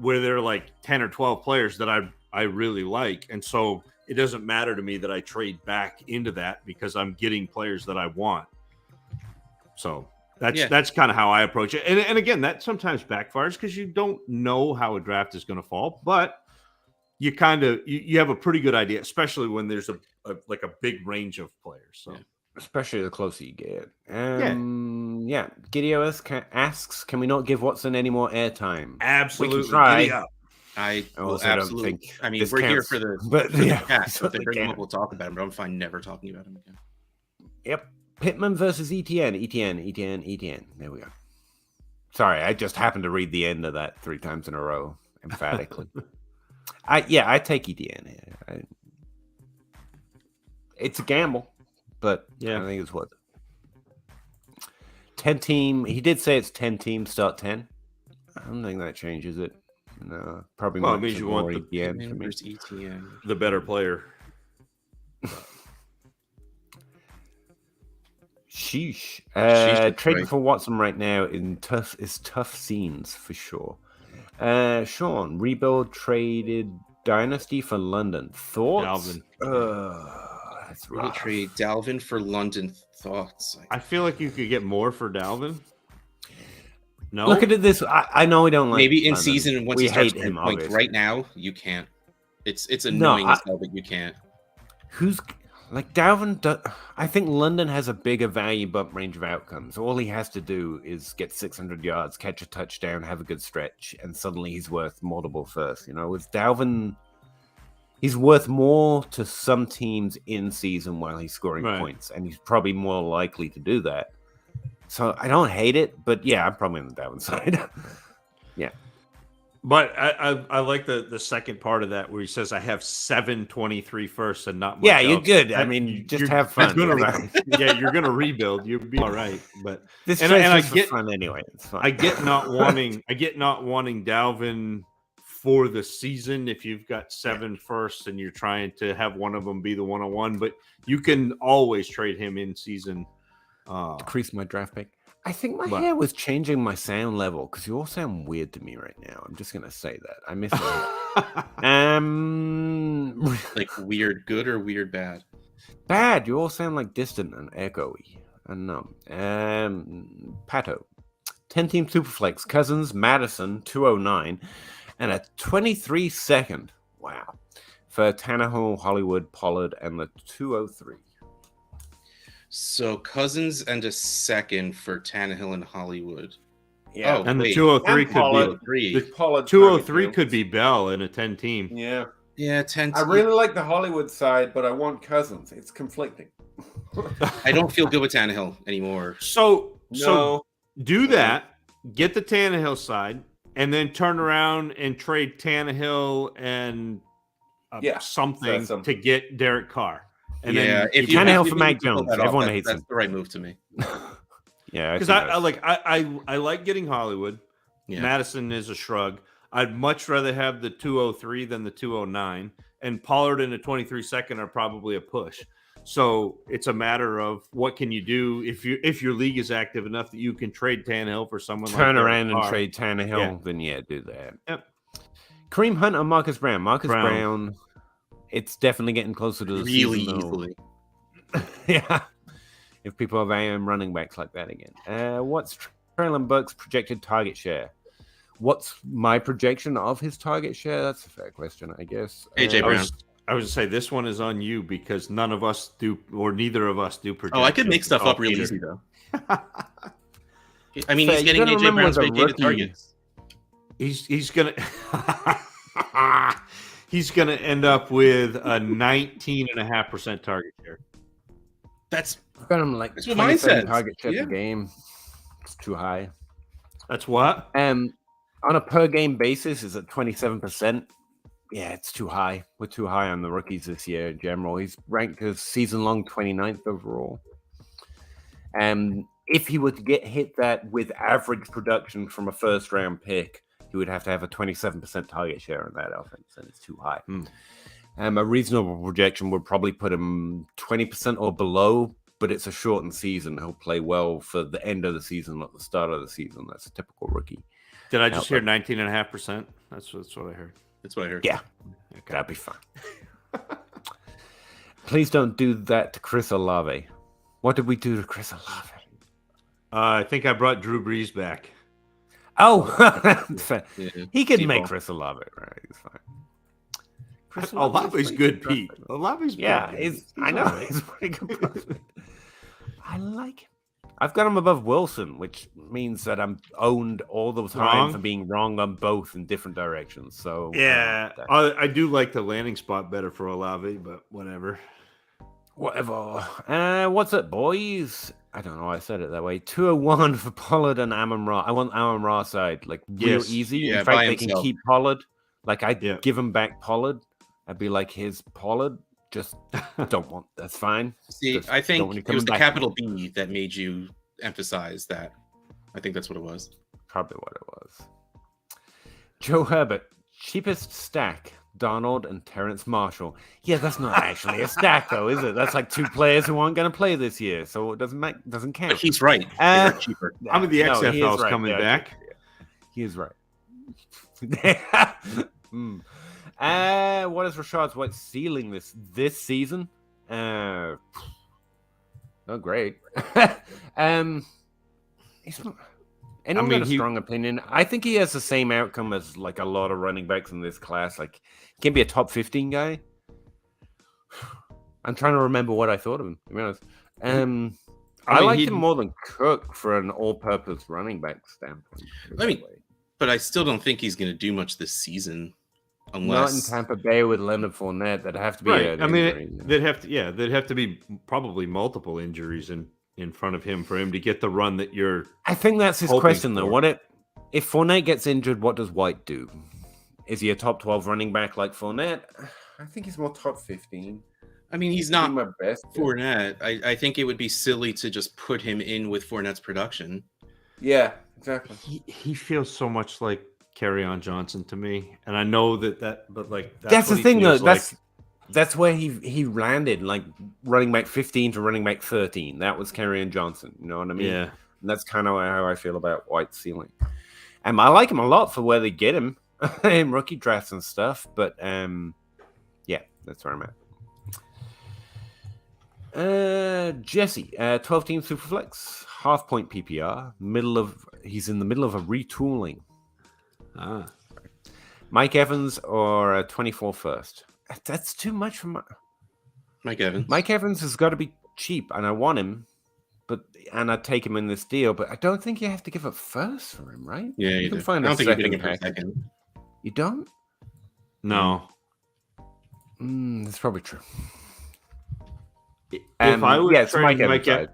where there are 10 or 12 players that I really like, and so it doesn't matter to me that I trade back into that because I'm getting players that I want. So. That's kind of how I approach it. And again, that sometimes backfires because you don't know how a draft is going to fall, but you kind of you have a pretty good idea, especially when there's a big range of players. So especially the closer you get. Gideos asks, can we not give Watson any more airtime? Absolutely. We can try. I also absolutely. Don't think I mean, we're here for the cast. So if they bring him up, we'll talk about him, but I'm fine never talking about him again. Yep. Pittman versus ETN. ETN. There we go. Sorry, I just happened to read the end of that 3 times in a row emphatically. I take ETN here. It's a gamble, but I think it's worth it. 10 team. He did say it's 10 teams, start 10. I don't think that changes it. No, probably well, it means you want ETN. The better player. Sheesh. Trading for Watson right now is tough scenes for sure. Sean, rebuild traded Dynasty for London. Thoughts? Dalvin. That's We'll rough. trade Dalvin for London. Thoughts? I feel like you could get more for Dalvin. No, Look at it this. I know we don't like. Maybe in London. season once we he starts hate him. points. Obviously. Right now, you can't. It's annoying as hell, but you can't. Who's like Dalvin? I think London has a bigger value bump range of outcomes. All he has to do is get 600 yards, catch a touchdown, have a good stretch, and suddenly he's worth multiple firsts. You know, with Dalvin, he's worth more to some teams in season while he's scoring points, and he's probably more likely to do that. So I don't hate it, but yeah, I'm probably on the Dalvin side. Yeah. But I like the second part of that where he says I have 723 firsts and not much you're else. good. I mean, just have fun. You're gonna rebuild. You'll be all right. But this and I get fun anyway. It's fun. I get not wanting Dalvin for the season if you've got 7 firsts and you're trying to have one of them be the 101. But you can always trade him in season. Decrease my draft pick. I think my hair was changing my sound level because you all sound weird to me right now. I'm just gonna say that I miss it. Like weird good or weird bad? Bad. You all sound like distant and echoey. I don't know. Pato, 10-team Superflex. Cousins, Madison, 209, and a 23-second. Wow, for Tannehill, Hollywood, Pollard, and the 203. So Cousins and a second for Tannehill and Hollywood. Yeah, and the 203 could be the Pollard 203 could be Bell in a 10 team. Yeah, 10. I really like the Hollywood side, but I want Cousins. It's conflicting. I don't feel good with Tannehill anymore. So do that. Get the Tannehill side, and then turn around and trade Tannehill and something to get Derek Carr. And then if you Tannehill for Mac Jones, everyone hates him. That's the right move to me. Yeah, because I like getting Hollywood. Yeah. Madison is a shrug. I'd much rather have the 203 than the 209, and Pollard and the 23-second are probably a push. So it's a matter of what can you do if your league is active enough that you can trade Tannehill for someone. Turn around and trade Tannehill, then do that. Yep. Kareem Hunt or Marcus Brown? Marcus Brown. It's definitely getting closer to the really season, easily. Yeah. If people are valuing running backs like that again. What's Traylon Burke's projected target share? What's my projection of his target share? That's a fair question, I guess. AJ Brown. I was going to say, this one is on you because none of us do, or neither of us do projections. Oh, I could make stuff up real easy, though. I mean, he's getting AJ Brown's vacated targets. He's going to... He's going to end up with a 19.5% target share. That's got him like that's what mine says. Target share per game. It's too high. That's what? On a per game basis, is at 27%. Yeah, it's too high. We're too high on the rookies this year in general. He's ranked as season long 29th overall. If he were to get hit that with average production from a first round pick, he would have to have a 27% target share in that offense, and it's too high. A reasonable projection would probably put him 20% or below, but it's a shortened season. He'll play well for the end of the season, not the start of the season. That's a typical rookie. Did I just hear 19.5%? That's what I heard. That's what I heard. Yeah, okay. That'd be fine. Please don't do that to Chris Olave. What did we do to Chris Olave? I think I brought Drew Brees back. Oh, he can make Chris Olave, right? He's fine. Olave's good, Pete. Olave's I know. He's pretty good. I like him. I've got him above Wilson, which means that I'm owned all the time for being wrong on both in different directions. So I do like the landing spot better for Olave, but whatever. Whatever. What's it, boys? I don't know. I said it that way. 201 for Pollard and Amon Ra. I want Amon Ra side like real Yes. easy. Yeah, In fact, by they can himself. keep Pollard. Like I'd give him back Pollard. I'd be like, here's Pollard. Just don't want. That's fine. See, Just I don't think want you it was coming the back. capital B that made you emphasize that. I think that's what it was. Probably what it was. Joe Herbert, cheapest stack. Darnold and Terrence Marshall. Yeah, that's not actually a stack, though, is it? That's like two players who aren't going to play this year, so it doesn't count. But he's right. They're cheaper. I mean, the XFL's right. coming back. He is right. What is Rashad White's ceiling this season? Oh, great. Anyone got a strong opinion? I think he has the same outcome as like a lot of running backs in this class. Like, he can be a top 15 guy. I'm trying to remember what I thought of him, to be honest. I liked him more than Cook for an all-purpose running back standpoint. But I still don't think he's going to do much this season, unless not in Tampa Bay with Leonard Fournette. That'd have to be right. I mean, there'd have to be probably multiple injuries in front of him for him to get the run that you're. I think that's his question, though. If Fournette gets injured, what does White do? Is he a top 12 running back like Fournette? I think he's more top 15. I mean, he's not my best Fournette. I think it would be silly to just put him in with Fournette's production. Yeah, exactly. He feels so much like Kerryon Johnson to me, and I know but like that's the thing, though. That's where he landed, like running back 15 to running back 13. That was Kerryon Johnson. You know what I mean? Yeah. And that's kind of how I feel about White's ceiling. I like him a lot for where they get him in rookie drafts and stuff. But yeah, that's where I'm at. Jesse, 12-team Superflex, half-point PPR, he's in the middle of a retooling. Mike Evans or a 24 first. That's too much for Mike Evans. Mike Evans has got to be cheap, and I want him, and I'd take him in this deal. But I don't think you have to give up first for him, right? Yeah, you can do. find I a don't think you're second getting him for a pack. second. You don't? No. That's probably true. If I were trading Mike Evans,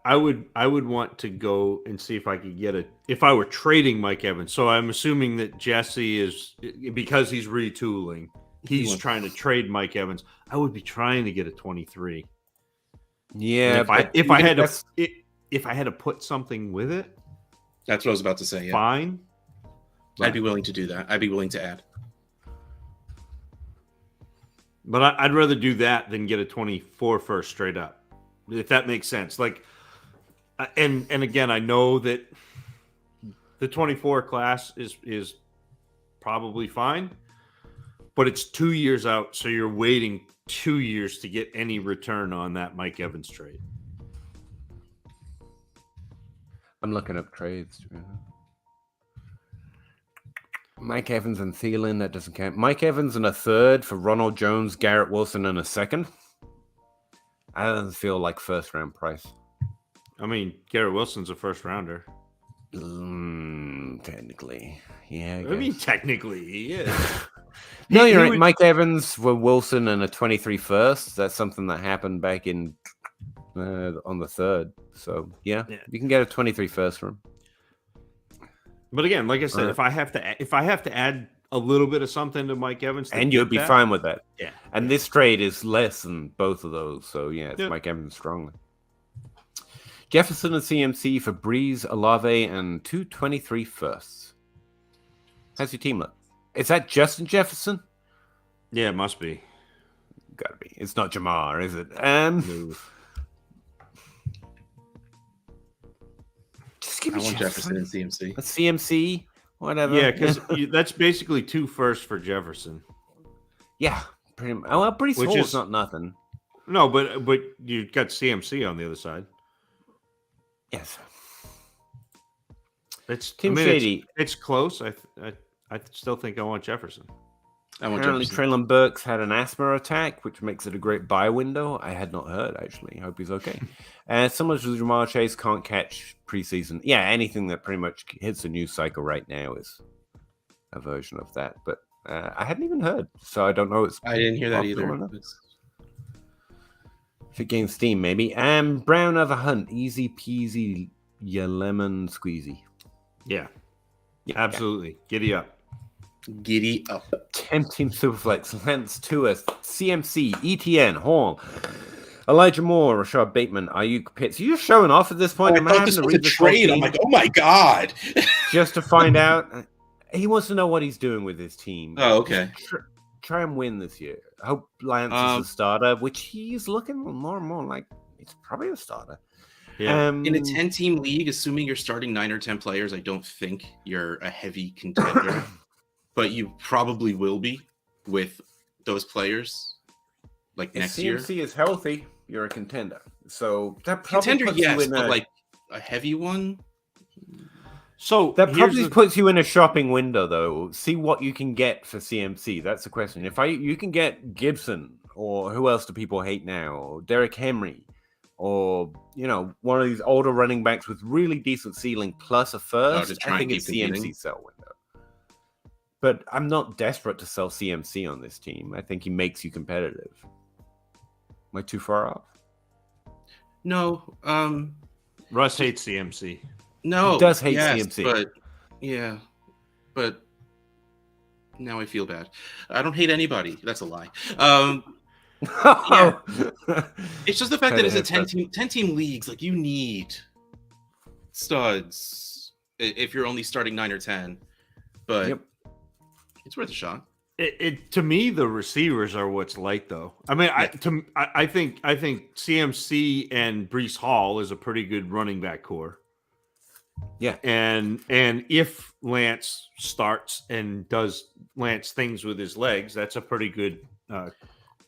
I would want to go and see if I could get if I were trading Mike Evans. So I'm assuming that Jesse is, because he's retooling, he's trying to trade Mike Evans. I would be trying to get a 23. Yeah, if I had to put something with it, that's what I was about to say. Yeah. Fine. I'd be willing to do that. I'd be willing to add. But I'd rather do that than get a 24 first straight up, if that makes sense. Like, and again, I know that the 24 class is probably fine, but it's 2 years out, so you're waiting 2 years to get any return on that Mike Evans trade. I'm looking up trades. Mike Evans and Thielen, that doesn't count. Mike Evans and a third for Ronald Jones, Garrett Wilson, and a second. That doesn't feel like first round price. I mean, Garrett Wilson's a first rounder. Technically. Yeah. I mean, technically, he is. No, you're right. Mike Evans for Wilson and a 23 first. That's something that happened back in on the third. So, yeah, you can get a 23 first from him. But again, like I said, if I have to add a little bit of something to Mike Evans, and you'd be fine with that. Yeah. And this trade is less than both of those. So, yeah, it's Mike Evans strongly. Jefferson and CMC for Breeze, Olave, and 223 firsts. How's your team look? Is that Justin Jefferson? Yeah, it must be. Gotta be. It's not Jamar, is it? No. Just give me Jefferson and CMC. A CMC, whatever. Yeah, because that's basically 2 firsts for Jefferson. Yeah, pretty much. Well, Breece Hall is not nothing. No, but you got CMC on the other side. Yes. It's Tim Shady. It's close. I still think I want Jefferson. Apparently, Traylon Burks had an asthma attack, which makes it a great buy window. I had not heard, actually. Hope he's okay. Similar to Jamar Chase, can't catch preseason. Yeah, anything that pretty much hits a news cycle right now is a version of that. But I hadn't even heard, so I don't know. I didn't hear that either. If it gains steam, maybe. Brown over Hunt. Easy peasy, ya lemon squeezy. Yeah. Absolutely. Giddy up. Giddy up. 10-team Superflex. Lance Tuas. CMC. ETN. Horn. Elijah Moore. Rashad Bateman. Ayuk Pitts. You're showing off at this point. I thought this was a trade. I'm like, oh my God. Just to find out. He wants to know what he's doing with his team. Oh, okay. Try and win this year. I hope Lance is a starter, which he's looking more and more like it's probably a starter. Yeah. In a 10-team league, assuming you're starting 9 or 10 players, I don't think you're a heavy contender, but you probably will be with those players like next year. If CMC is healthy, you're a contender. So that probably contender, puts yes, you in but like a heavy one. So that probably puts you in a shopping window, though. See what you can get for CMC. That's the question. If you can get Gibson, or who else do people hate now, or Derrick Henry, or one of these older running backs with really decent ceiling plus a first, I think it's CMC sell window. But I'm not desperate to sell CMC on this team. I think he makes you competitive. Am I too far off? No. Russ hates CMC. No, he does hate CMC. But now I feel bad. I don't hate anybody. That's a lie. It's just the fact that it's a 10-team leagues. Like, you need studs if you're only starting 9 or 10. But it's worth a shot. To me, the receivers are what's light, though. I mean, I think CMC and Breece Hall is a pretty good running back core. Yeah, and if Lance starts and does Lance things with his legs, that's a pretty good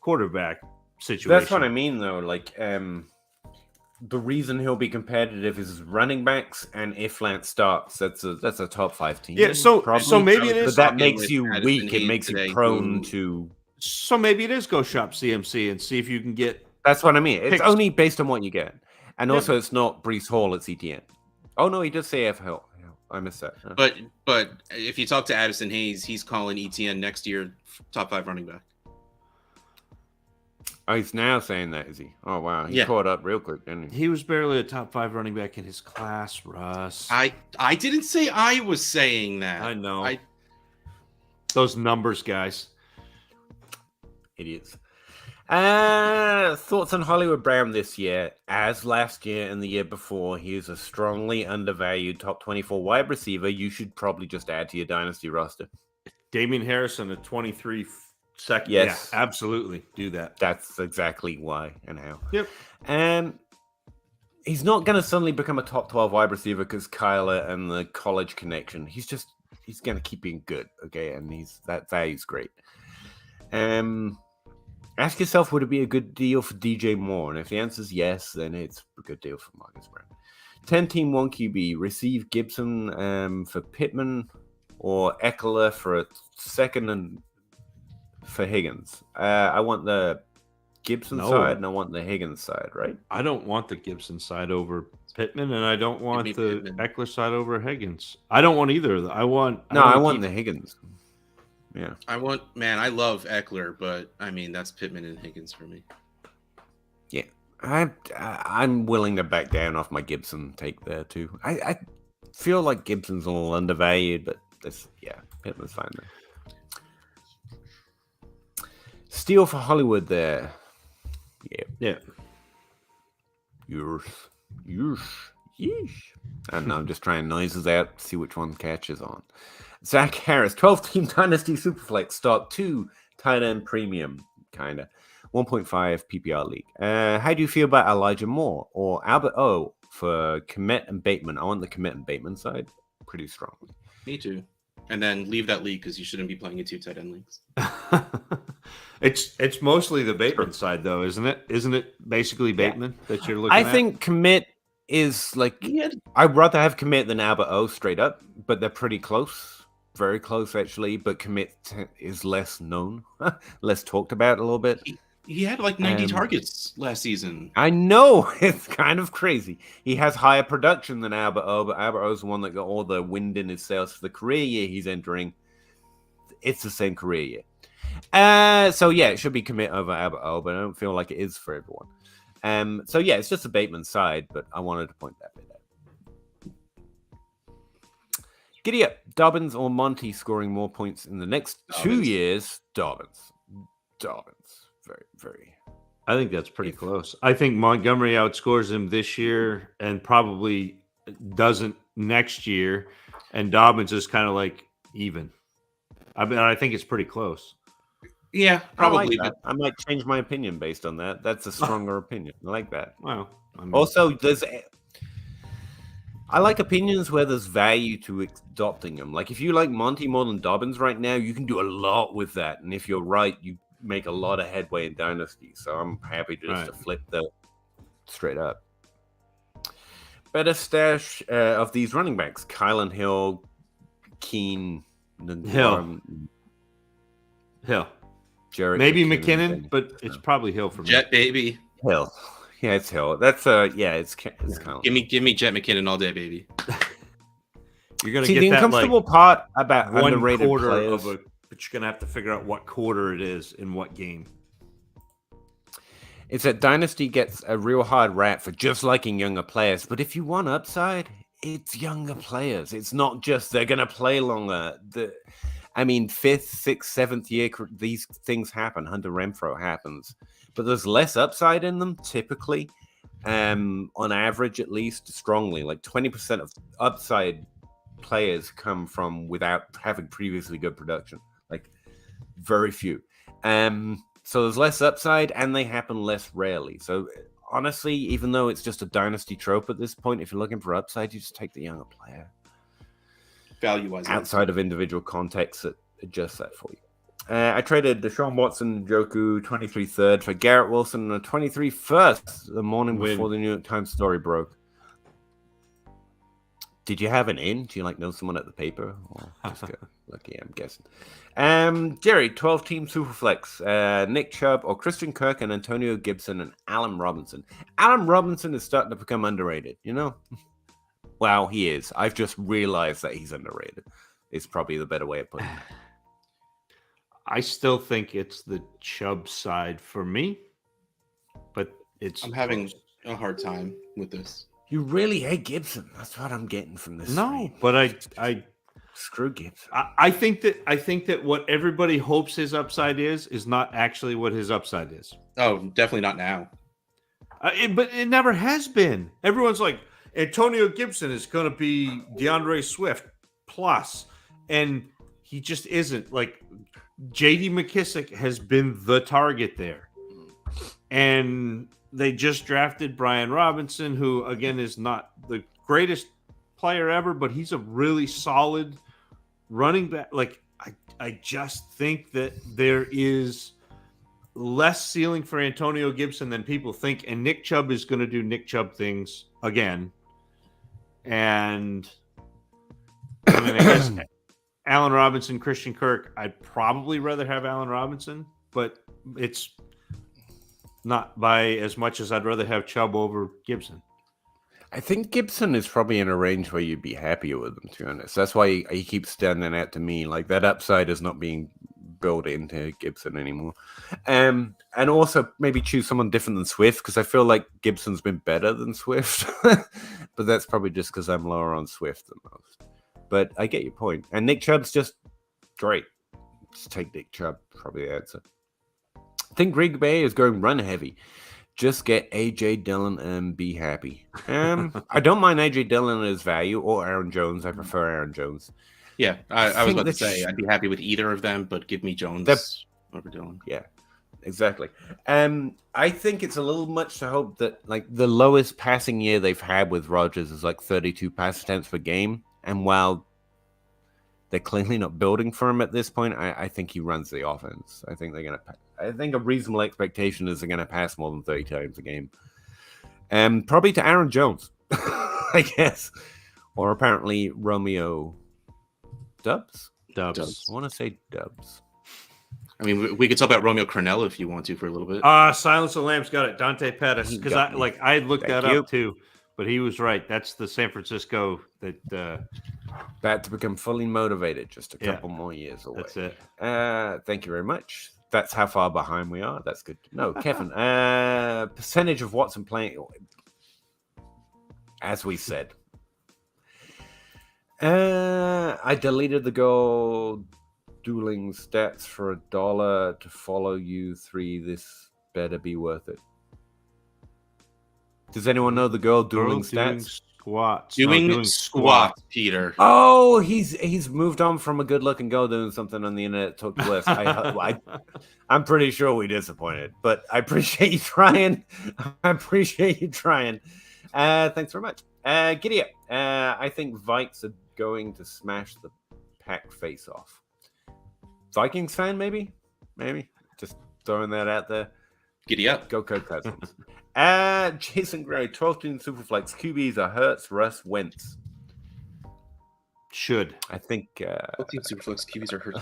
quarterback situation. That's what I mean, though. Like, the reason he'll be competitive is his running backs, and if Lance starts, that's a top 5 team. Yeah, so maybe it is. But that makes you weak. It makes you prone to. So maybe it is go shop CMC and see if you can get. That's what I mean. It's only based on what you get, and also it's not Breece Hall. It's ETN. Oh no, he does say FL. I missed that. But if you talk to Addison Hayes, he's calling ETN next year top 5 running back. Oh, he's now saying that, is he? Oh wow, he caught up real quick, didn't he? He was barely a top 5 running back in his class, Russ. I didn't say I was saying that. I know. Those numbers, guys. Idiots. Thoughts on Hollywood Brown this year? As last year and the year before, he is a strongly undervalued top 24 wide receiver. You should probably just add to your dynasty roster. Damian Harrison at 23 second. Yes, yeah, absolutely. Do that. That's exactly why and how. Yep. He's not going to suddenly become a top 12 wide receiver because Kyler and the college connection. He's going to keep being good, okay? And that value's great. Ask yourself, would it be a good deal for DJ Moore? And if the answer is yes, then it's a good deal for Marcus Brown. 10-team 1 QB. Receive Gibson for Pittman or Eckler for a second and for Higgins. I want the Gibson side and I want the Higgins side, right? I don't want the Gibson side over Pittman, and I don't want the Eckler side over Higgins. I don't want either. I want the Higgins. Yeah, I love Eckler, but I mean that's Pittman and Higgins for me. Yeah, I'm willing to back down off my Gibson take there too. I feel like Gibson's a little undervalued, but Pittman's fine there. Steal for Hollywood there. Yeah. Yeesh. And I'm just trying noises out, see which one catches on. Zach Harris, 12-team Dynasty Superflex, stock 2 tight end premium, kind of. 1.5 PPR league. How do you feel about Elijah Moore or Albert O for Komet and Bateman? I want the Komet and Bateman side pretty strongly. Me too. And then leave that league because you shouldn't be playing in 2 tight end leagues. It's mostly the Bateman side, though, isn't it? Isn't it basically Bateman that you're looking at? I think Komet is like... I'd rather have Komet than Albert O straight up, but they're pretty close. Very close, actually, but Komet is less known, less talked about a little bit. He had like 90 targets last season. I know. It's kind of crazy. He has higher production than Albert O, but Albert O is the one that got all the wind in his sails for the career year he's entering. It's the same career year. So, yeah, it should be Komet over Albert O, but I don't feel like it is for everyone. So yeah, it's just a Bateman side, but I wanted to point that bit out. Giddy up, Dobbins or Monty scoring more points in the next 2 years? Dobbins. Very, very. I think that's pretty close. I think Montgomery outscores him this year and probably doesn't next year. And Dobbins is kind of like even. I think it's pretty close. Yeah, probably. I might change my opinion based on that. That's a stronger opinion. I like that. Well, also, I like opinions where there's value to adopting them. Like if you like Monty more than Dobbins right now, you can do a lot with that. And if you're right, you make a lot of headway in Dynasty. So I'm happy just to flip that straight up. Better stash of these running backs: Kylan Hill, Keen, Hill. Jarrett maybe McKinnon, but it's probably Hill for me. Jet baby. Hill. Yeah, it's Hill. That's it's kind of give me Jet McKinnon all day, baby. You're gonna get the that uncomfortable part about one underrated quarter players. but you're gonna have to figure out what quarter it is in what game. It's that Dynasty gets a real hard rap for just liking younger players, but if you want upside, it's younger players. It's not just they're gonna play longer. Fifth, sixth, seventh year, these things happen. Hunter Renfrow happens, but there's less upside in them typically. On average, at least, strongly, like 20% of upside players come from without having previously good production. Like very few. So there's less upside, and they happen less rarely. So honestly, even though it's just a Dynasty trope at this point, if you're looking for upside, you just take the younger player. Value-wise, outside of individual context that adjusts that for you. I traded Deshaun Watson, Njoku, 23 third for Garrett Wilson and a 23 first the morning before the New York Times story broke. Did you have an in? Do you know someone at the paper? Or just lucky, I'm guessing. Jerry, 12-team Superflex. Nick Chubb or Christian Kirk and Antonio Gibson and Allen Robinson. Allen Robinson is starting to become underrated, Well, he is. I've just realized that he's underrated. It's probably the better way of putting it. I still think it's the Chubb side for me, but I'm having a hard time with this. You really hate Gibson. That's what I'm getting from this. No, but I screw Gibson. I think that what everybody hopes his upside is not actually what his upside is. Oh, definitely not now. But it never has been. Everyone's like, Antonio Gibson is going to be DeAndre Swift plus, and he just isn't. Like J.D. McKissick has been the target there, and they just drafted Brian Robinson, who again is not the greatest player ever, but he's a really solid running back. Like I just think that there is less ceiling for Antonio Gibson than people think, and Nick Chubb is going to do Nick Chubb things again. And I guess Allen Robinson, Christian Kirk, I'd probably rather have Allen Robinson, but it's not by as much as I'd rather have Chubb over Gibson. I think Gibson is probably in a range where you'd be happier with him, to be honest. That's why he keeps standing out to me. Like that upside is not being built into Gibson anymore. And also maybe choose someone different than Swift, because I feel like Gibson's been better than Swift. But that's probably just because I'm lower on Swift than most. But I get your point. And Nick Chubb's just great. Just take Nick Chubb, probably the answer. I think Greg Bay is going run heavy. Just get A.J. Dillon and be happy. I don't mind A.J. Dillon as value or Aaron Jones. I prefer Aaron Jones. Yeah, I was about to say I'd be happy with either of them, but give me Jones over Dillon. Yeah, exactly. I think it's a little much to hope that like the lowest passing year they've had with Rodgers is like 32 pass attempts per game. And while they're clearly not building for him at this point, I think he runs the offense. I think I think a reasonable expectation is they're going to pass more than 30 times a game. Probably to Aaron Jones, I guess. Or apparently Romeo Dubs. I want to say Dubs. I mean, we could talk about Romeo Cornell if you want to for a little bit. Silence of the Lambs got it. Dante Pettis. Because I looked that up too. But he was right. That's the San Francisco that about to become fully motivated. Just a couple more years away. That's it. Thank you very much. that's how far behind we are. That's good. No, Kevin. Percentage of Watson playing, as we said. I deleted the goal dueling stats for $1 to follow you 3. This better be worth it. Does anyone know the girl dueling stats? Squats. Doing squats, Peter. Oh, he's moved on from a good-looking girl doing something on the internet. Took less. I'm pretty sure we disappointed, but I appreciate you trying. Thanks very much. Giddy up. I think Vikes are going to smash the pack face off. Vikings fan, maybe. Just throwing that out there. Giddy up. Go Cousins. Jason Gray, 12-team Superflex. QBs are Hurts, Russ, Wentz. Should. I think 12-team Superflex QBs are Hurts.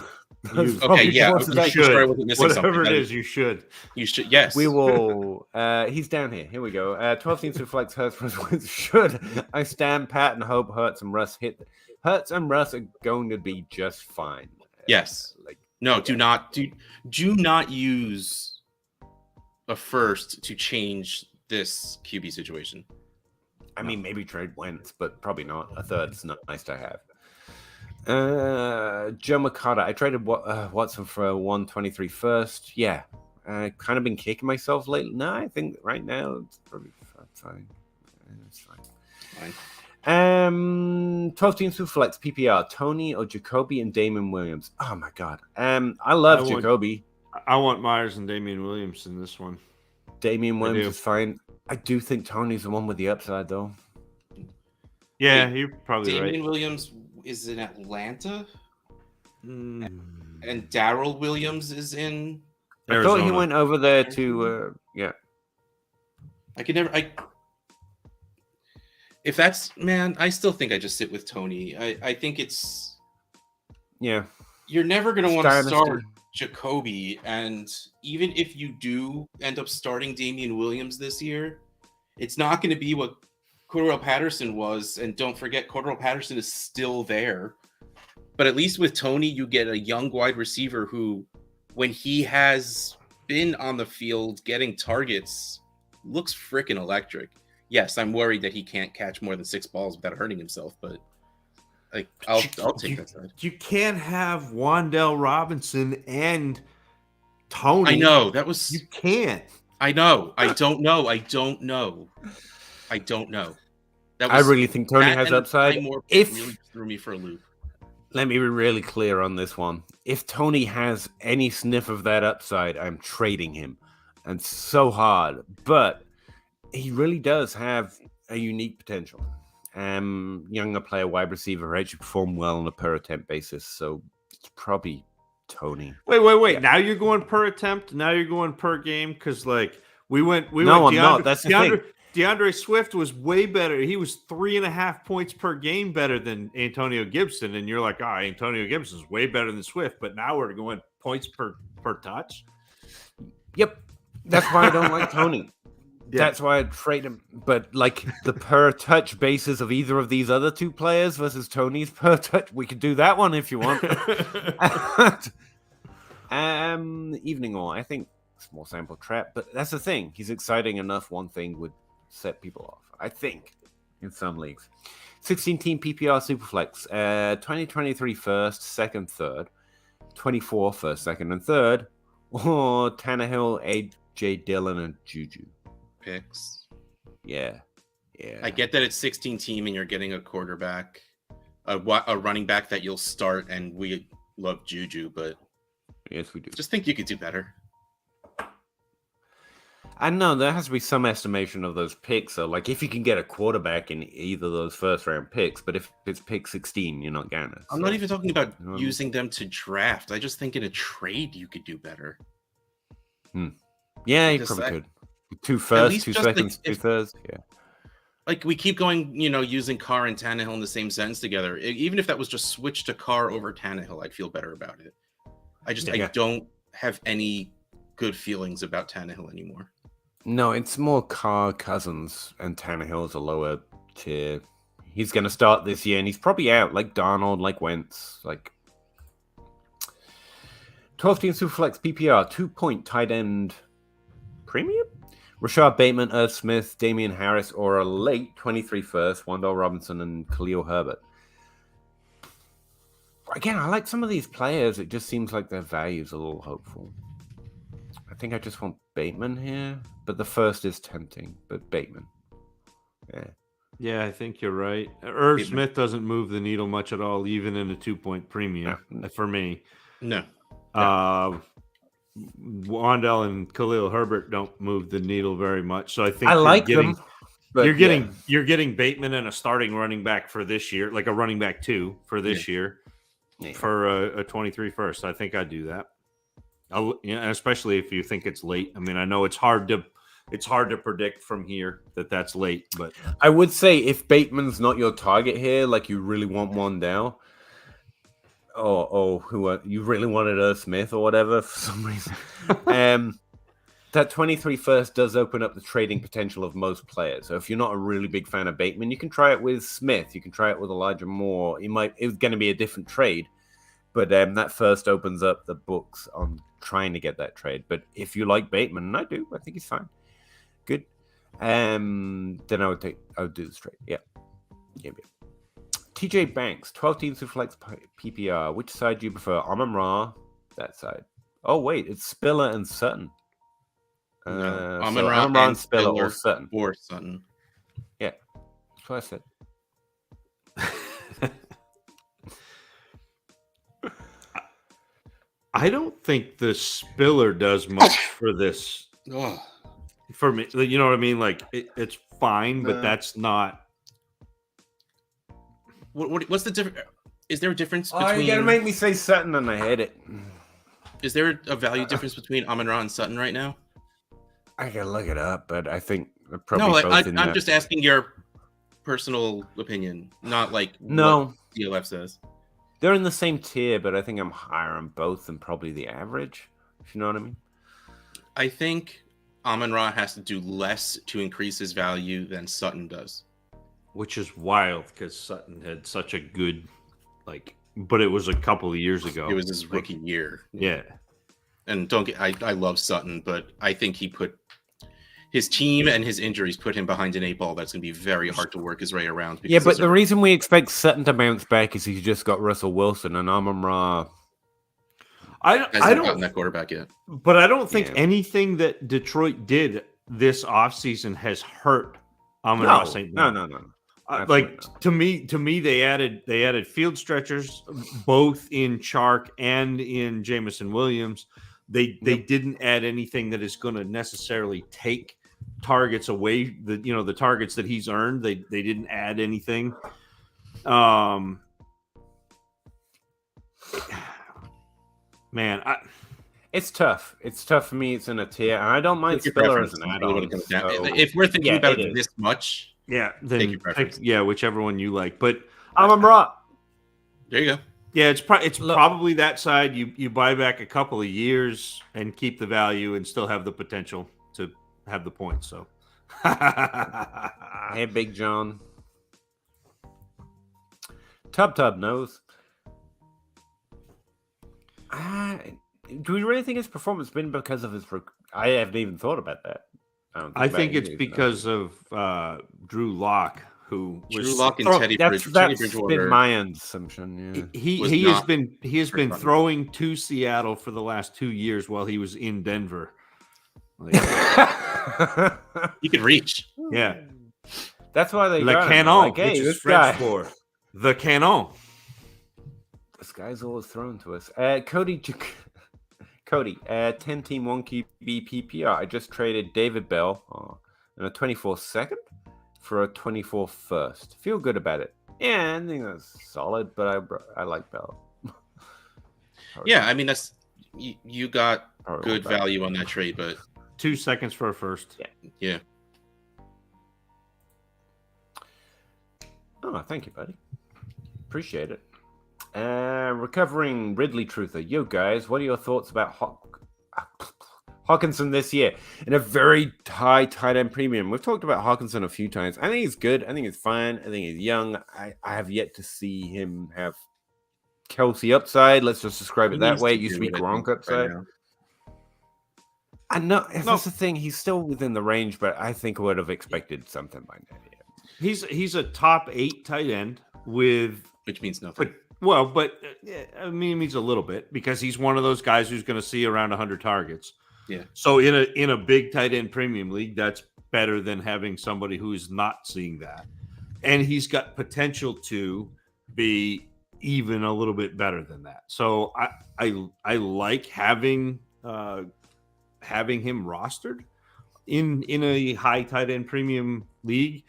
Okay, yeah. You should. Whatever it is, you should. You should, yes. We will. He's down here. Here we go. 12-team Superflex, Hurts, Russ, Wentz. Should. I stand pat and hope Hurts and Russ hit. Hurts and Russ are going to be just fine. Yes. Do not use a first to change this QB situation. I mean, maybe trade Wentz, but probably not. A third's not nice to have. Joe McCarter. I traded Watson for a 123 first. Yeah. Kind of been kicking myself lately. No, I think right now it's probably fine. It's fine. 12-team Superflex PPR. Tony or Jacoby and Damon Williams. Oh my God. I love Jacoby. I want Myers and Damian Williams in this one. Damian Williams is fine. I do think Tony's the one with the upside, though. Yeah, you're probably right. Damian Williams is in Atlanta, and Darrell Williams is in Arizona. I thought he went over there to, yeah. If that's, man, I still think I just sit with Tony. I think it's, yeah. You're never going to want to start Jacoby, and even if you do end up starting Damian Williams this year, it's not going to be what Cordarrelle Patterson was. And don't forget, Cordarrelle Patterson is still there. But at least with Tony, you get a young wide receiver who, when he has been on the field getting targets, looks freaking electric. Yes, I'm worried that he can't catch more than 6 balls without hurting himself, but I'll take that side. You can't have Wan'Dale Robinson and Tony. I know. You can't. I know. I don't know. I really think Tony has upside. Really threw me for a loop. Let me be really clear on this one. If Tony has any sniff of that upside, I'm trading him. And so hard. But he really does have a unique potential. Younger player, wide receiver, actually perform well on a per attempt basis. So it's probably Tony. Wait. Yeah. Now you're going per attempt. Now you're going per game. Because we went. I'm not. That's the thing. DeAndre Swift was way better. He was 3.5 points per game better than Antonio Gibson. And you're like, Antonio Gibson's way better than Swift. But now we're going points per touch. Yep. That's why I don't like Tony. Yeah. That's why I'd trade him. But the per touch basis of either of these other two players versus Tony's per touch, we could do that one if you want. Evening all, I think small sample trap, but that's the thing. He's exciting enough. One thing would set people off, I think, in some leagues. 16-team PPR Superflex. 2023 first, second, third. 24 first, second, and third. Or Tannehill, AJ Dillon, and Juju. Picks. Yeah. I get that it's 16 team and you're getting a quarterback, a running back that you'll start, and we love Juju, but yes, we do. Just think you could do better. I know there has to be some estimation of those picks. So, if you can get a quarterback in either of those first round picks, but if it's pick 16, you're not getting it. I'm not even talking about using them to draft. I just think in a trade you could do better. Yeah, you probably could. 2 firsts, 2 seconds, 2 thirds. Yeah. We keep going, using Carr and Tannehill in the same sentence together. Even if that was just switch to Carr over Tannehill, I'd feel better about it. I don't have any good feelings about Tannehill anymore. No, it's more Carr, Cousins, and Tannehill's a lower tier. He's going to start this year, and he's probably out, like Darnold, like Wentz. 12-team Superflex PPR, 2-point tight end premium? Rashad Bateman, Irv Smith, Damian Harris, or a late 23 first, Wandale Robinson and Khalil Herbert. Again, I like some of these players. It just seems like their value's a little hopeful. I think I just want Bateman here, but the first is tempting, but Bateman. Yeah. Yeah, I think you're right. Irv Smith doesn't move the needle much at all, even in a 2-point premium for me. No. Wandale and Khalil Herbert don't move the needle very much. So I think I like them. But you're getting Bateman and a starting running back for this year, like a running back 2 for this year for a 23 first. I think I'd do that. Especially if you think it's late. I mean, I know it's hard to predict from here that's late, but I would say if Bateman's not your target here, like you really want Wandale, you really wanted Irv Smith or whatever for some reason, that 23 first does open up the trading potential of most players. So if you're not a really big fan of Bateman, you can try it with Smith. You can try it with Elijah Moore. It's going to be a different trade, but that first opens up the books on trying to get that trade. But if you like Bateman, and I do, I think he's fine. Good. Then I would do this trade. Yeah. TJ Banks, 12-team Superflex PPR. Which side do you prefer? Amon-Ra, that side. Oh, wait, it's Spiller and Sutton. No, Amon-Ra and Spiller or Sutton. Or Sutton. Yeah, that's what I said. I don't think the Spiller does much for this. For me, you know what I mean? Like it's fine, but that's not. What's the difference? Is there a difference between? You gotta make me say Sutton, and I hate it. Is there a value difference between Amon-Ra and Sutton right now? I gotta look it up, but I think probably both in I'm just asking your personal opinion, not like what DLF says. They're in the same tier, but I think I'm higher on both than probably the average. If you know what I mean. I think Amon-Ra has to do less to increase his value than Sutton does. Which is wild because Sutton had such a good, but it was a couple of years ago. It was his rookie year. Yeah. And I love Sutton, but I think he put his team and his injuries put him behind an 8 ball that's going to be very hard to work his way around. Yeah, but the reason we expect Sutton to bounce back is he's just got Russell Wilson and Amon-Ra. I don't gotten that quarterback yet. But I don't think anything that Detroit did this offseason has hurt Amon-Ra St. Brown. No. To me, they added field stretchers both in Chark and in Jamison Williams. They didn't add anything that is going to necessarily take targets away. The targets that he's earned. They didn't add anything. Man, it's tough. It's tough for me. It's in a tier, and I don't mind Spiller as an add-on. If we're thinking about it this much, then whichever one you like. But Amon-Ra. There you go. Yeah, it's probably that side. You buy back a couple of years and keep the value and still have the potential to have the points. So, hey, Big John. Tub knows. Do we really think his performance has been because of his? I haven't even thought about that. I think it's because of Drew Lock, who Drew Lock and Teddy Bridgewater. That's been my assumption. Yeah. He has been throwing to Seattle for the last 2 years while he was in Denver. He could reach. Yeah, that's why they got canon, which is French for the canon. This guy's always thrown to us. Cody, 10-team 1 QB PPR. I just traded David Bell and a 24 second for a 24 first. Feel good about it. Yeah, I think that's solid, but I like Bell. Yeah, I mean that's you got good value on that trade, but 2 seconds for a first. Yeah. Oh, thank you, buddy. Appreciate it. Recovering Ridley Truther. Yo, guys, what are your thoughts about Hawkinson this year in a very high tight end premium? We've talked about Hawkinson a few times. I think he's good. I think he's fine. I think he's young. I have yet to see him have Kelsey upside. Let's just describe it He that needs way. to It used to do be it, I think, Gronk upside. now. I know that's the thing. He's still within the range, but I think I would have expected something by now. Yeah. He's a top 8 tight end with, which means nothing. But I mean, it means a little bit because he's one of those guys who's going to see around 100 targets. Yeah. So in a big tight end premium league, that's better than having somebody who's not seeing that, and he's got potential to be even a little bit better than that. So I like having him rostered in a high tight end premium league.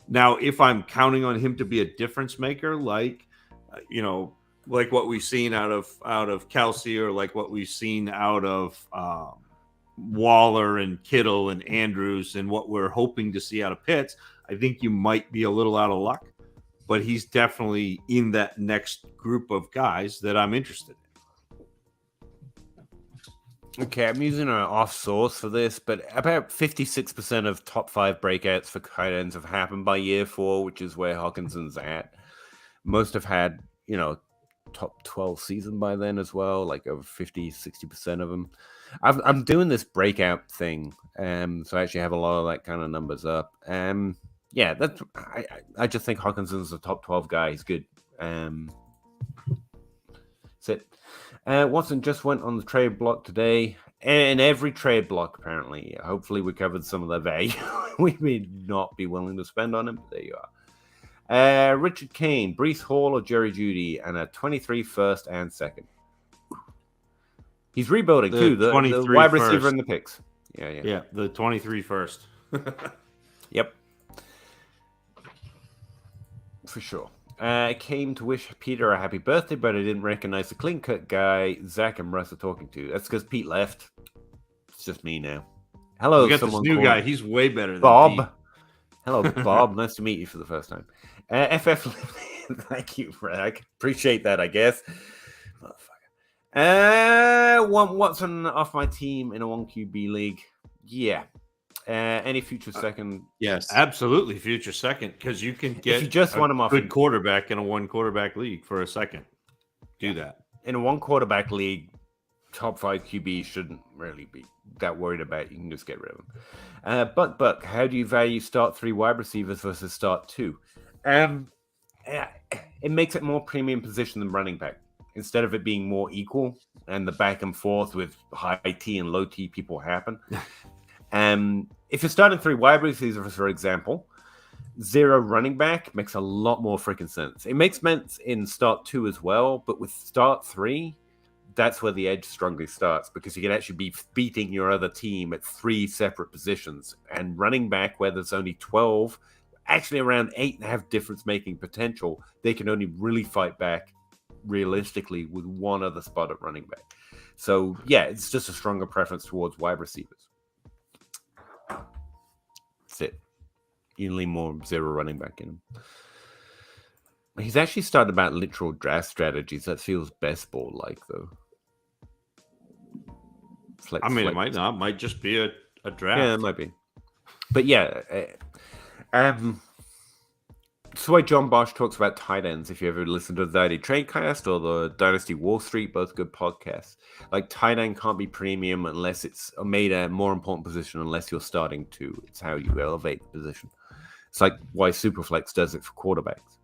Now, if I'm counting on him to be a difference maker, like like what we've seen out of Kelsey, or like what we've seen out of Waller and Kittle and Andrews, and what we're hoping to see out of Pitts, I think you might be a little out of luck. But he's definitely in that next group of guys that I'm interested in. Okay, I'm using an off source for this, but about 56% of top 5 breakouts for tight ends have happened by year 4, which is where Hawkinson's at. Most have had, top 12 season by then as well, like over 50-60% of them. I'm doing this breakout thing, so I actually have a lot of that kind of numbers up. Yeah, that's I just think Hawkinson's a top 12 guy. He's good. That's it. Watson just went on the trade block today, and every trade block apparently. Hopefully, we covered some of the value we may not be willing to spend on him. But there you are. Richard Kane, Breece Hall, or Jerry Jeudy, and a 23 first and second. He's rebuilding too. The wide receiver and the picks. Yeah. The 23 first. Yep. For sure. I came to wish Peter a happy birthday, but I didn't recognize the clean-cut guy Zach and Russ are talking to. That's because Pete left. It's just me now. Hello, we got this new guy. He's way better than Bob. Pete. Hello, Bob. Nice to meet you for the first time. FF, thank you, Rag. Appreciate that, I guess. Want Watson off my team in a 1 QB league? Yeah. Any future second? Yes, absolutely, future second, because you can get if you just want him off good quarterback in a 1 quarterback league for a second. Do that in a 1 quarterback league. Top 5 QB shouldn't really be that worried about. You can just get rid of them. Buck, how do you value start 3 wide receivers versus start 2? It makes it more premium position than running back. Instead of it being more equal and the back and forth with high T and low T people happen. If you're starting 3 wide receivers, for example, 0 running back makes a lot more freaking sense. It makes sense in start 2 as well, but with start 3, that's where the edge strongly starts, because you can actually be beating your other team at 3 separate positions. And running back, where there's only 12, actually around 8 and have difference-making potential, they can only really fight back realistically with 1 other spot at running back. So, yeah, it's just a stronger preference towards wide receivers. That's it. You lean more 0 running back in him. He's actually started about literal draft strategies. That feels best ball like, though. Flex. It might not. It might just be a draft. Yeah, it might be. But yeah, that's why John Bosch talks about tight ends. If you ever listen to the Dynasty Tradecast or the Dynasty Wall Street, both good podcasts. Like, tight end can't be premium unless it's made a more important position, unless you're starting 2. It's how you elevate the position. It's like why Superflex does it for quarterbacks.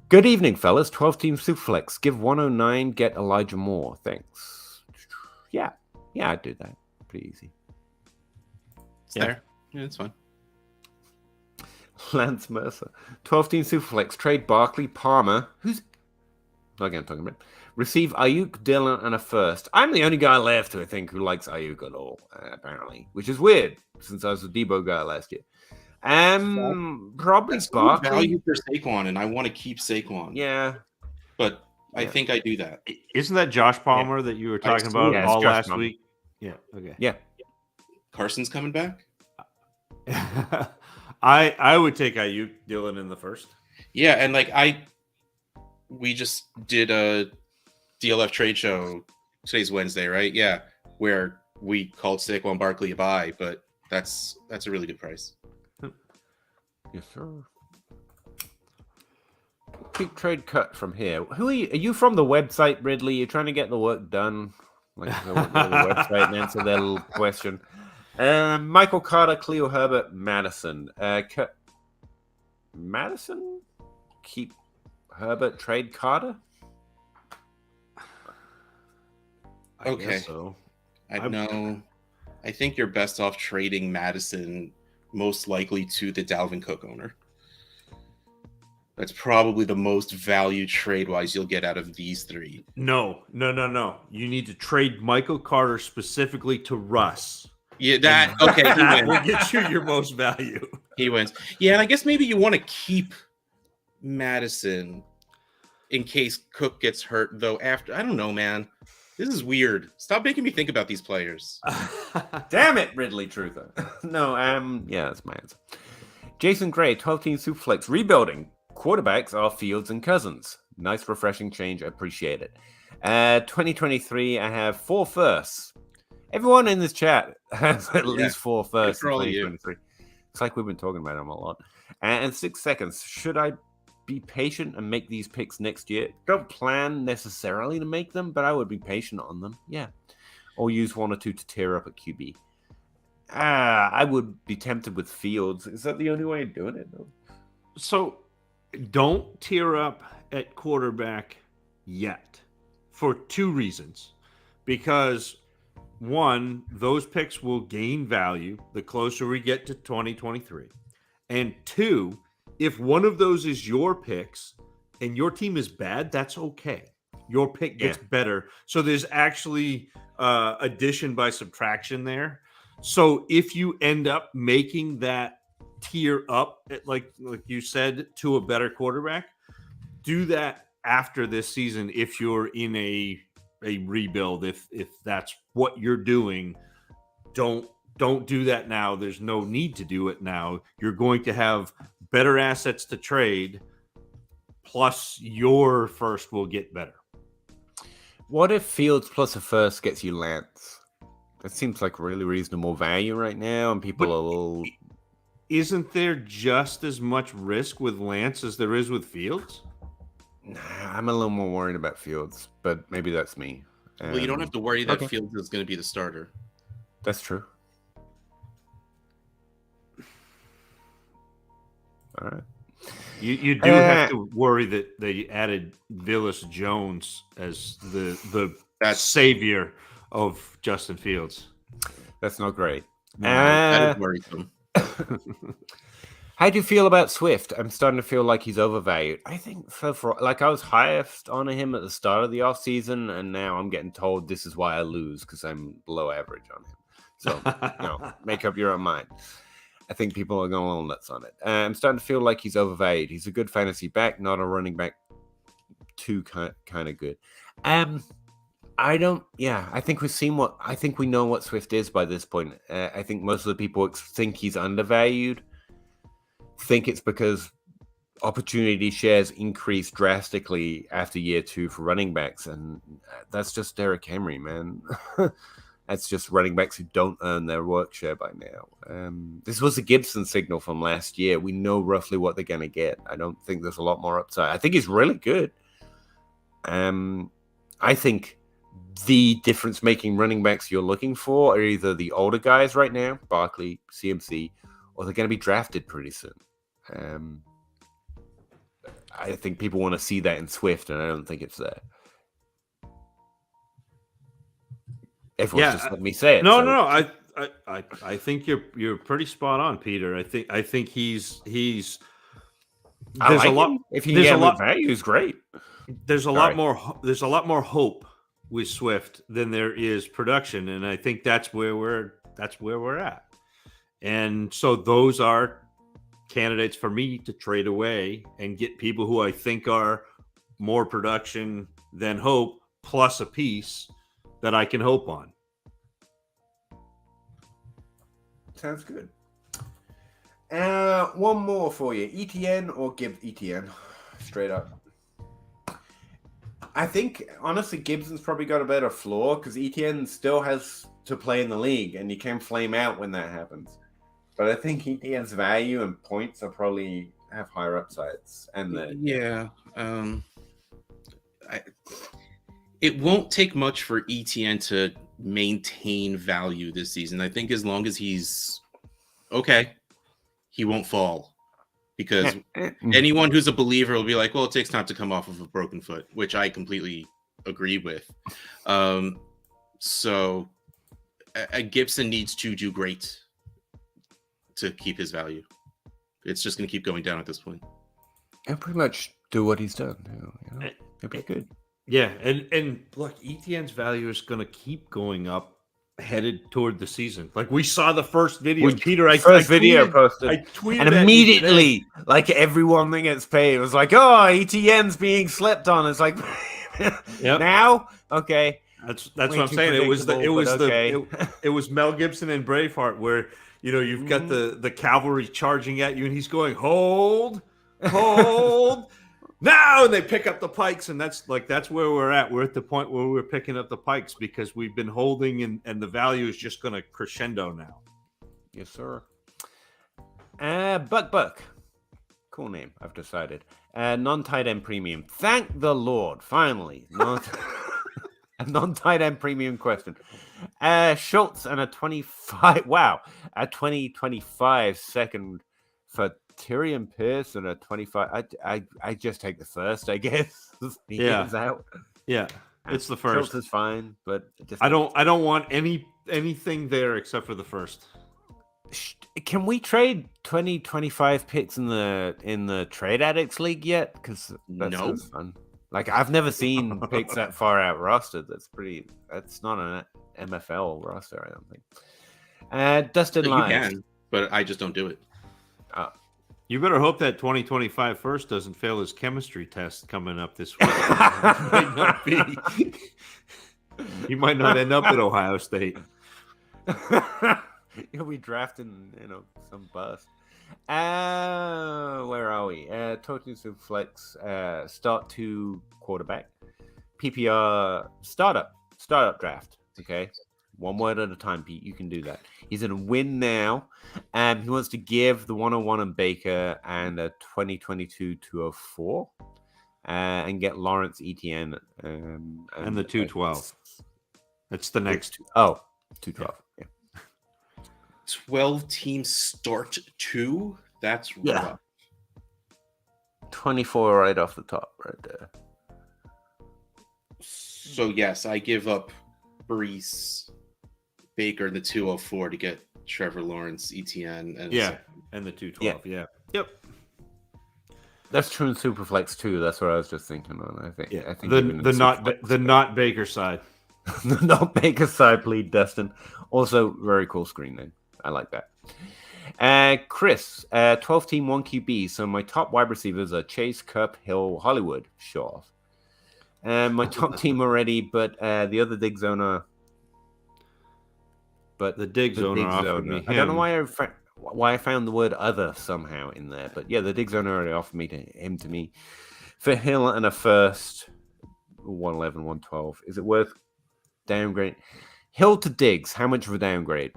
Good evening, fellas. 12-team Superflex. Give 109, get Elijah Moore. Thanks. Yeah, I'd do that. Pretty easy. It's there. Yeah, it's fine. Lance Mercer. 12-team Superflex. Trade Barkley, Palmer. Who's... Again, talking about... Receive Ayuk, Dillon, and a first. I'm the only guy left who I think who likes Ayuk at all, apparently. Which is weird, since I was a Debo guy last year. Probably That's Barkley. Value for Saquon, and I want to keep Saquon. Yeah. But I think I do that. Isn't that Josh Palmer that you were talking about all last week? Yeah. Okay. Yeah. Carson's coming back? I would take Ayuk, Dillon in the first. Yeah, and we just did a DLF trade show. Today's Wednesday, right? Yeah, where we called Saquon Barkley a buy, but that's a really good price. Yes, sir. pick trade cut from here. Who are you? Are you from the website, Ridley? You're trying to get the work done. Like the website and answer their little question. Michael Carter, Cleo Herbert, Madison. Madison? Keep Herbert, trade Carter? I guess so. I think you're best off trading Madison, most likely to the Dalvin Cook owner. That's probably the most value trade-wise you'll get out of these three. No. You need to trade Michael Carter specifically to Russ. Yeah, okay. That will get you your most value. He wins. Yeah, and I guess maybe you want to keep Madison in case Cook gets hurt, though. After, I don't know, man. This is weird. Stop making me think about these players. Damn it, Ridley Truther. No, yeah, that's my answer. Jason Gray, 12-team Superflex, rebuilding. Quarterbacks are Fields and Cousins. Nice, refreshing change. I appreciate it. 2023, I have 4 firsts. Everyone in this chat has at least 4 firsts in 2023. It's like we've been talking about them a lot. And 6 seconds. Should I be patient and make these picks next year? Don't plan necessarily to make them, but I would be patient on them. Yeah. Or use 1 or 2 to tear up at QB. I would be tempted with Fields. Is that the only way of doing it, though? So don't tear up at quarterback yet for 2 reasons. Because 1, those picks will gain value the closer we get to 2023. And 2, if one of those is your picks and your team is bad, that's okay. Your pick gets better. So there's actually addition by subtraction there. So if you end up making that tier up, like you said, to a better quarterback, do that after this season if you're in a rebuild. If that's what you're doing, don't do that now. There's no need to do it now. You're going to have better assets to trade, plus your first will get better. What if Fields plus a first gets you Lance? That seems like really reasonable value right now, and people are a little... Isn't there just as much risk with Lance as there is with Fields? Nah, I'm a little more worried about Fields, but maybe that's me. Well, you don't have to worry that Fields is going to be the starter. That's true. All right. You do have to worry that they added Willis Jones as the savior of Justin Fields. That's not great. That is worrisome. How do you feel about Swift? I'm starting to feel like he's overvalued. I think for I was highest on him at the start of the offseason, and now I'm getting told this is why I lose because I'm below average on him. So, make up your own mind. I think people are going a little nuts on it. I'm starting to feel like he's overvalued. He's a good fantasy back, not a running back too kind of good. I think we know what Swift is by this point. I think most of the people think he's undervalued. Think it's because opportunity shares increased drastically after year 2 for running backs, and that's just Derrick Henry, man. That's just running backs who don't earn their work share by now. This was a Gibson signal from last year. We know roughly what they're going to get. I don't think there's a lot more upside. I think he's really good. I think the difference-making running backs you're looking for are either the older guys right now, Barkley, CMC, or they're going to be drafted pretty soon. I think people want to see that in Swift, and I don't think it's there. Everyone's just let me say it. No. I think you're pretty spot on, Peter. I think he's. There's a lot. If you get a value, is great. There's a lot more. There's a lot more hope with Swift than there is production, and I think that's where we're at. And so those are candidates for me to trade away and get people who I think are more production than hope, plus a piece that I can hope on. Sounds good. One more for you. ETN or Gibbs? ETN, straight up. I think, honestly, Gibson's probably got a better floor because ETN still has to play in the league, and you can flame out when that happens. But I think ETN's value and points are probably have higher upsides, and it won't take much for ETN to maintain value this season. I think as long as he's okay, he won't fall. Because anyone who's a believer will be like, well, it takes time to come off of a broken foot, which I completely agree with. So Gibson needs to do great to keep his value. It's just going to keep going down at this point. And pretty much do what he's done. It'll be good. Yeah, and look, ETN's value is going to keep going up headed toward the season. Like we saw the first video, Peter. I tweeted, and immediately, like everyone that gets paid was like, "Oh, ETN's being slept on." It's like, now, okay, that's what I'm saying. It was Mel Gibson and Braveheart, where you've got the cavalry charging at you, and he's going, hold. Now, and they pick up the pikes, and that's where we're at. We're at the point where we're picking up the pikes because we've been holding, and the value is just going to crescendo now. Yes, sir. Buck. Cool name, I've decided. Non-tight end premium. Thank the Lord, finally. A non-tight end premium question. Schultz and a 2025 second for Tyrion Pierce and a 25. I just take the first, I guess. Out. Yeah, it's the first. Schultz is fine, but I don't want anything there except for the first. Can we trade 2025 picks in the Trade Addicts League yet? Because that sounds fun. Like I've never seen picks that far out rostered. That's not an MFL roster, I don't think. Dustin Lyons. You can, but I just don't do it. You better hope that 2025 first doesn't fail his chemistry test coming up this week. Might not be. He might not end up at Ohio State. He'll be drafting, some bust. Where are we? Total Superflex, start 2 quarterback, PPR startup draft. Okay. One word at a time, Pete. You can do that. He's in a win now. He wants to give the 101 and Baker and a 2022 204 and get Lawrence Etienne and the 212. That's the next. 212. Yeah. 12 team start 2. That's rough. 24 right off the top, right there. So yes, I give up Brees, Baker, the 204 to get Trevor Lawrence, ETN, and the 212. Yeah. Yep. That's true in Superflex too. That's what I was just thinking on. I think the not Baker side. The not Baker side, please, Dustin. Also, very cool screen name. I like that. Chris, 12 team 1 QB. So my top wide receivers are Chase, Cup, Hill, Hollywood. Sure. My top team already, but the other dig zoner. But the dig zoner offered me him. I don't know why I found the word other somehow in there, but yeah, the dig zoner already offered him to me for Hill and a first 111, 112. Is it worth downgrade? Hill to Diggs, how much of a downgrade?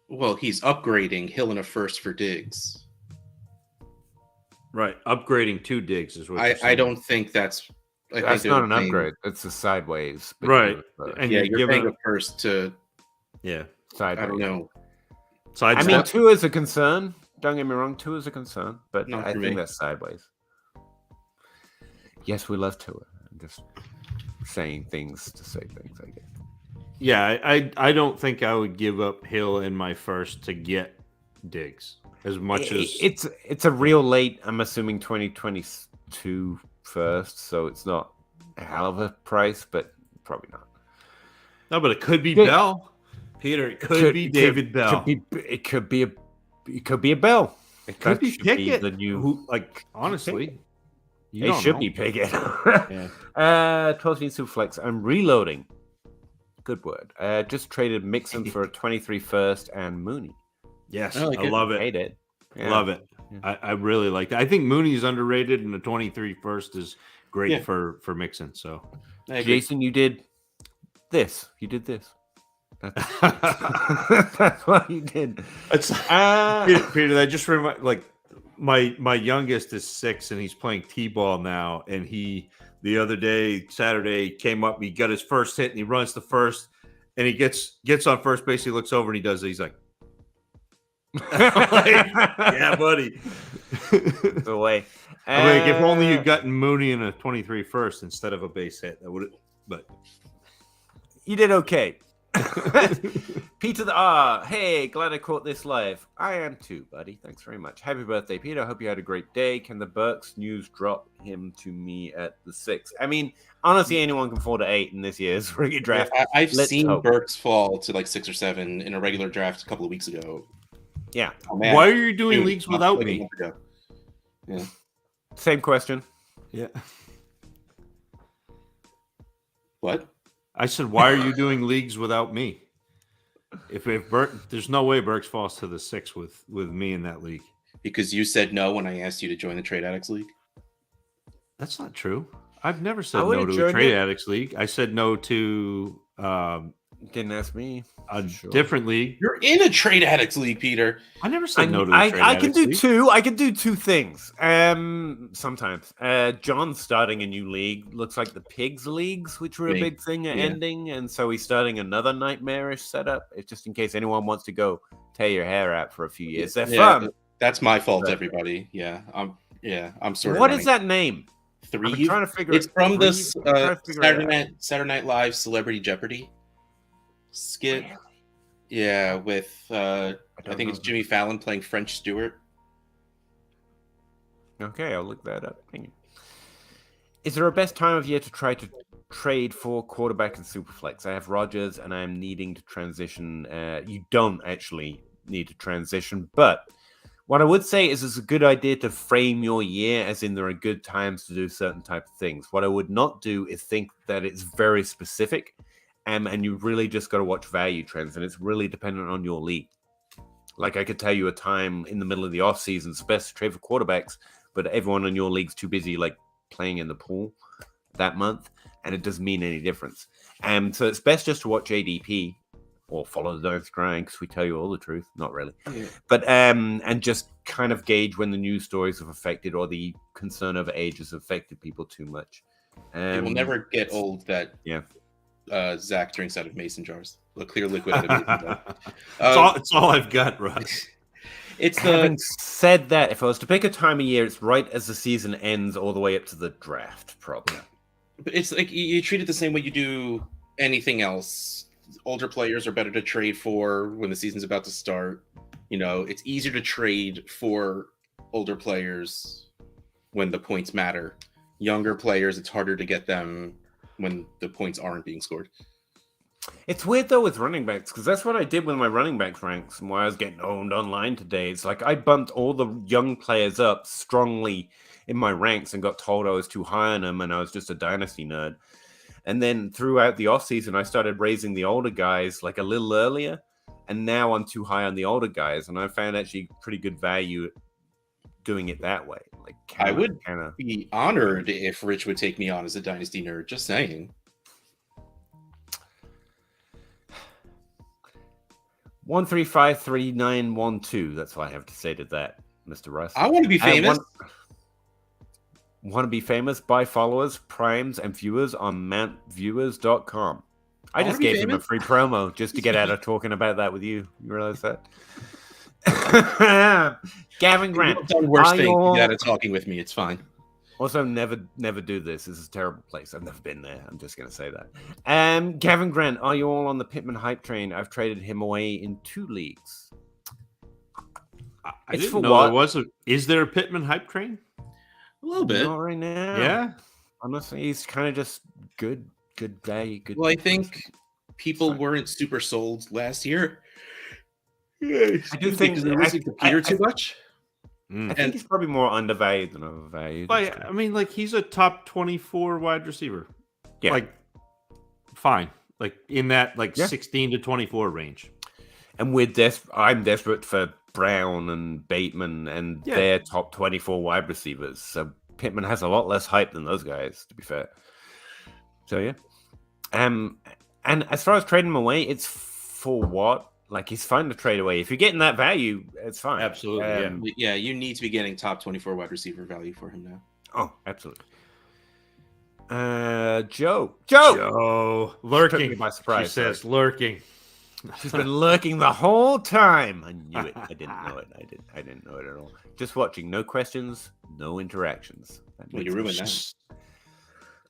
Well, he's upgrading Hill and a first for Diggs. Right, upgrading 2 Diggs is what I don't think that's. That's not an upgrade. It's a sideways. Right. And you're paying a first to. Yeah. Sideways. I don't know. I mean, 2 is a concern. Don't get me wrong. 2 is a concern, but I think that's sideways. Yes, we love Tua. I'm just saying things to say things, I guess. Yeah, I don't think I would give up Hill in my first to get Diggs as much as it's a real late. I'm assuming 2022 first, so it's not a hell of a price, but probably not. No, but it could be Bell, Peter. It could be David Bell. It could be a Bell. It could be Pickett. Honestly, it should be Pickett. 12 team Superflex. I'm reloading. Good word. Just traded Mixon for a 23 first and Mooney. Yes, I love it. Hate it. Yeah. Love it. Yeah. I really like that. I think Mooney is underrated, and the 23 first is great for Mixon. So, Jason, you did this. That's what you did. Peter, that just my youngest is 6 and he's playing t-ball now, and he the other day, Saturday, came up, he got his first hit and he runs the first and he gets on first base, he looks over and he does it. He's like, yeah, buddy. The way. I'm like, if only you'd gotten Mooney in a 23 first instead of a base hit, that would. But you did okay. Peter hey, glad I caught this live. I am too, buddy. Thanks very much. Happy birthday, Peter. Hope you had a great day. Can the Burks news drop him to me at the 6? I mean, honestly, anyone can fall to 8 in this year's rookie draft. Yeah, I've seen Burks fall to like 6 or 7 in a regular draft a couple of weeks ago. Yeah. Oh, why are you doing leagues without me? Yeah. Same question. Yeah. What? I said, why are you doing leagues without me? If there's no way Burks falls to the 6 with me in that league. Because you said no when I asked you to join the Trade Addicts League? That's not true. I've never said no to a Trade Addicts League. I said no to didn't ask me. A different league. You're in a Trade Addicts League, Peter. I never said no to a Trade I can Addicts do league. two. I can do two things. Sometimes. John's starting a new league. Looks like the Pigs Leagues, which were a big thing, are ending. And so he's starting another nightmarish setup. It's just in case anyone wants to go tear your hair out for a few years. They're fun. That's my fault, everybody. Yeah. I'm sort of What is that name? Three. I'm trying to figure it's from this Saturday Night Live Celebrity Jeopardy skit. Really? Yeah, with I think it's Jimmy Fallon playing French Stewart. Okay, I'll look that up. Thank you. Is there a best time of year to try to trade for quarterback and Superflex? I have Rodgers and I'm needing to transition. You don't actually need to transition, but what I would say is it's a good idea to frame your year as in there are good times to do certain type of things. What I would not do is think that it's very specific. And you really just got to watch value trends, and it's really dependent on your league. Like I could tell you a time in the middle of the off season, it's best to trade for quarterbacks, but everyone in your league's too busy like playing in the pool that month, and it doesn't mean any difference. So it's best just to watch ADP or follow the Dynasty Grind because we tell you all the truth. Not really, but and just kind of gauge when the news stories have affected or the concern over age has affected people too much. It will never get old that Zach drinks out of mason jars. A clear liquid out of mason jars. It's all I've got, Russ. Having said that, if I was to pick a time of year, it's right as the season ends all the way up to the draft, probably. But it's like you treat it the same way you do anything else. Older players are better to trade for when the season's about to start. You know, it's easier to trade for older players when the points matter. Younger players, it's harder to get them when the points aren't being scored. It's weird though with running backs because that's what I did with my running backs ranks and why I was getting owned online today. It's like I bumped all the young players up strongly in my ranks and got told I was too high on them and I was just a dynasty nerd. And then throughout the offseason, I started raising the older guys like a little earlier, and now I'm too high on the older guys, and I found actually pretty good value doing it that way. Like I would be honored if Rich would take me on as a dynasty nerd. Just saying. 1353912. That's what I have to say to that, Mr. Russ. I want to be famous. Want to be famous? Buy followers, primes, and viewers on mountviewers.com. I just gave him a free promo just to get out of talking about that with you. You realize that? Gavin Grant. You've done worse things than that talking with me. It's fine. Also, never do this. This is a terrible place. I've never been there. I'm just going to say that. Gavin Grant, are you all on the Pittman hype train? I've traded him away in 2 leagues. I didn't know there was is there a Pittman hype train? A little bit. Not right now. Yeah. Honestly, he's kind of just good value. Good. Well, I think people weren't super sold last year. I do think there wasn't Peter too much. I think he's probably more undervalued than overvalued. But I mean, like he's a top 24 wide receiver. Yeah. Like, fine. Like in that 16 to 24 range. And I'm desperate for Brown and Bateman and their top 24 wide receivers. So Pittman has a lot less hype than those guys, to be fair. So yeah. And as far as trading him away, it's for what? Like, he's fine to trade away. If you're getting that value, it's fine. Absolutely. Yeah, you need to be getting top 24 wide receiver value for him now. Oh, absolutely. Joe, lurking by surprise. She says lurking. She's been lurking the whole time. I knew it. I didn't know it. I didn't know it at all. Just watching. No questions. No interactions. Well, you ruined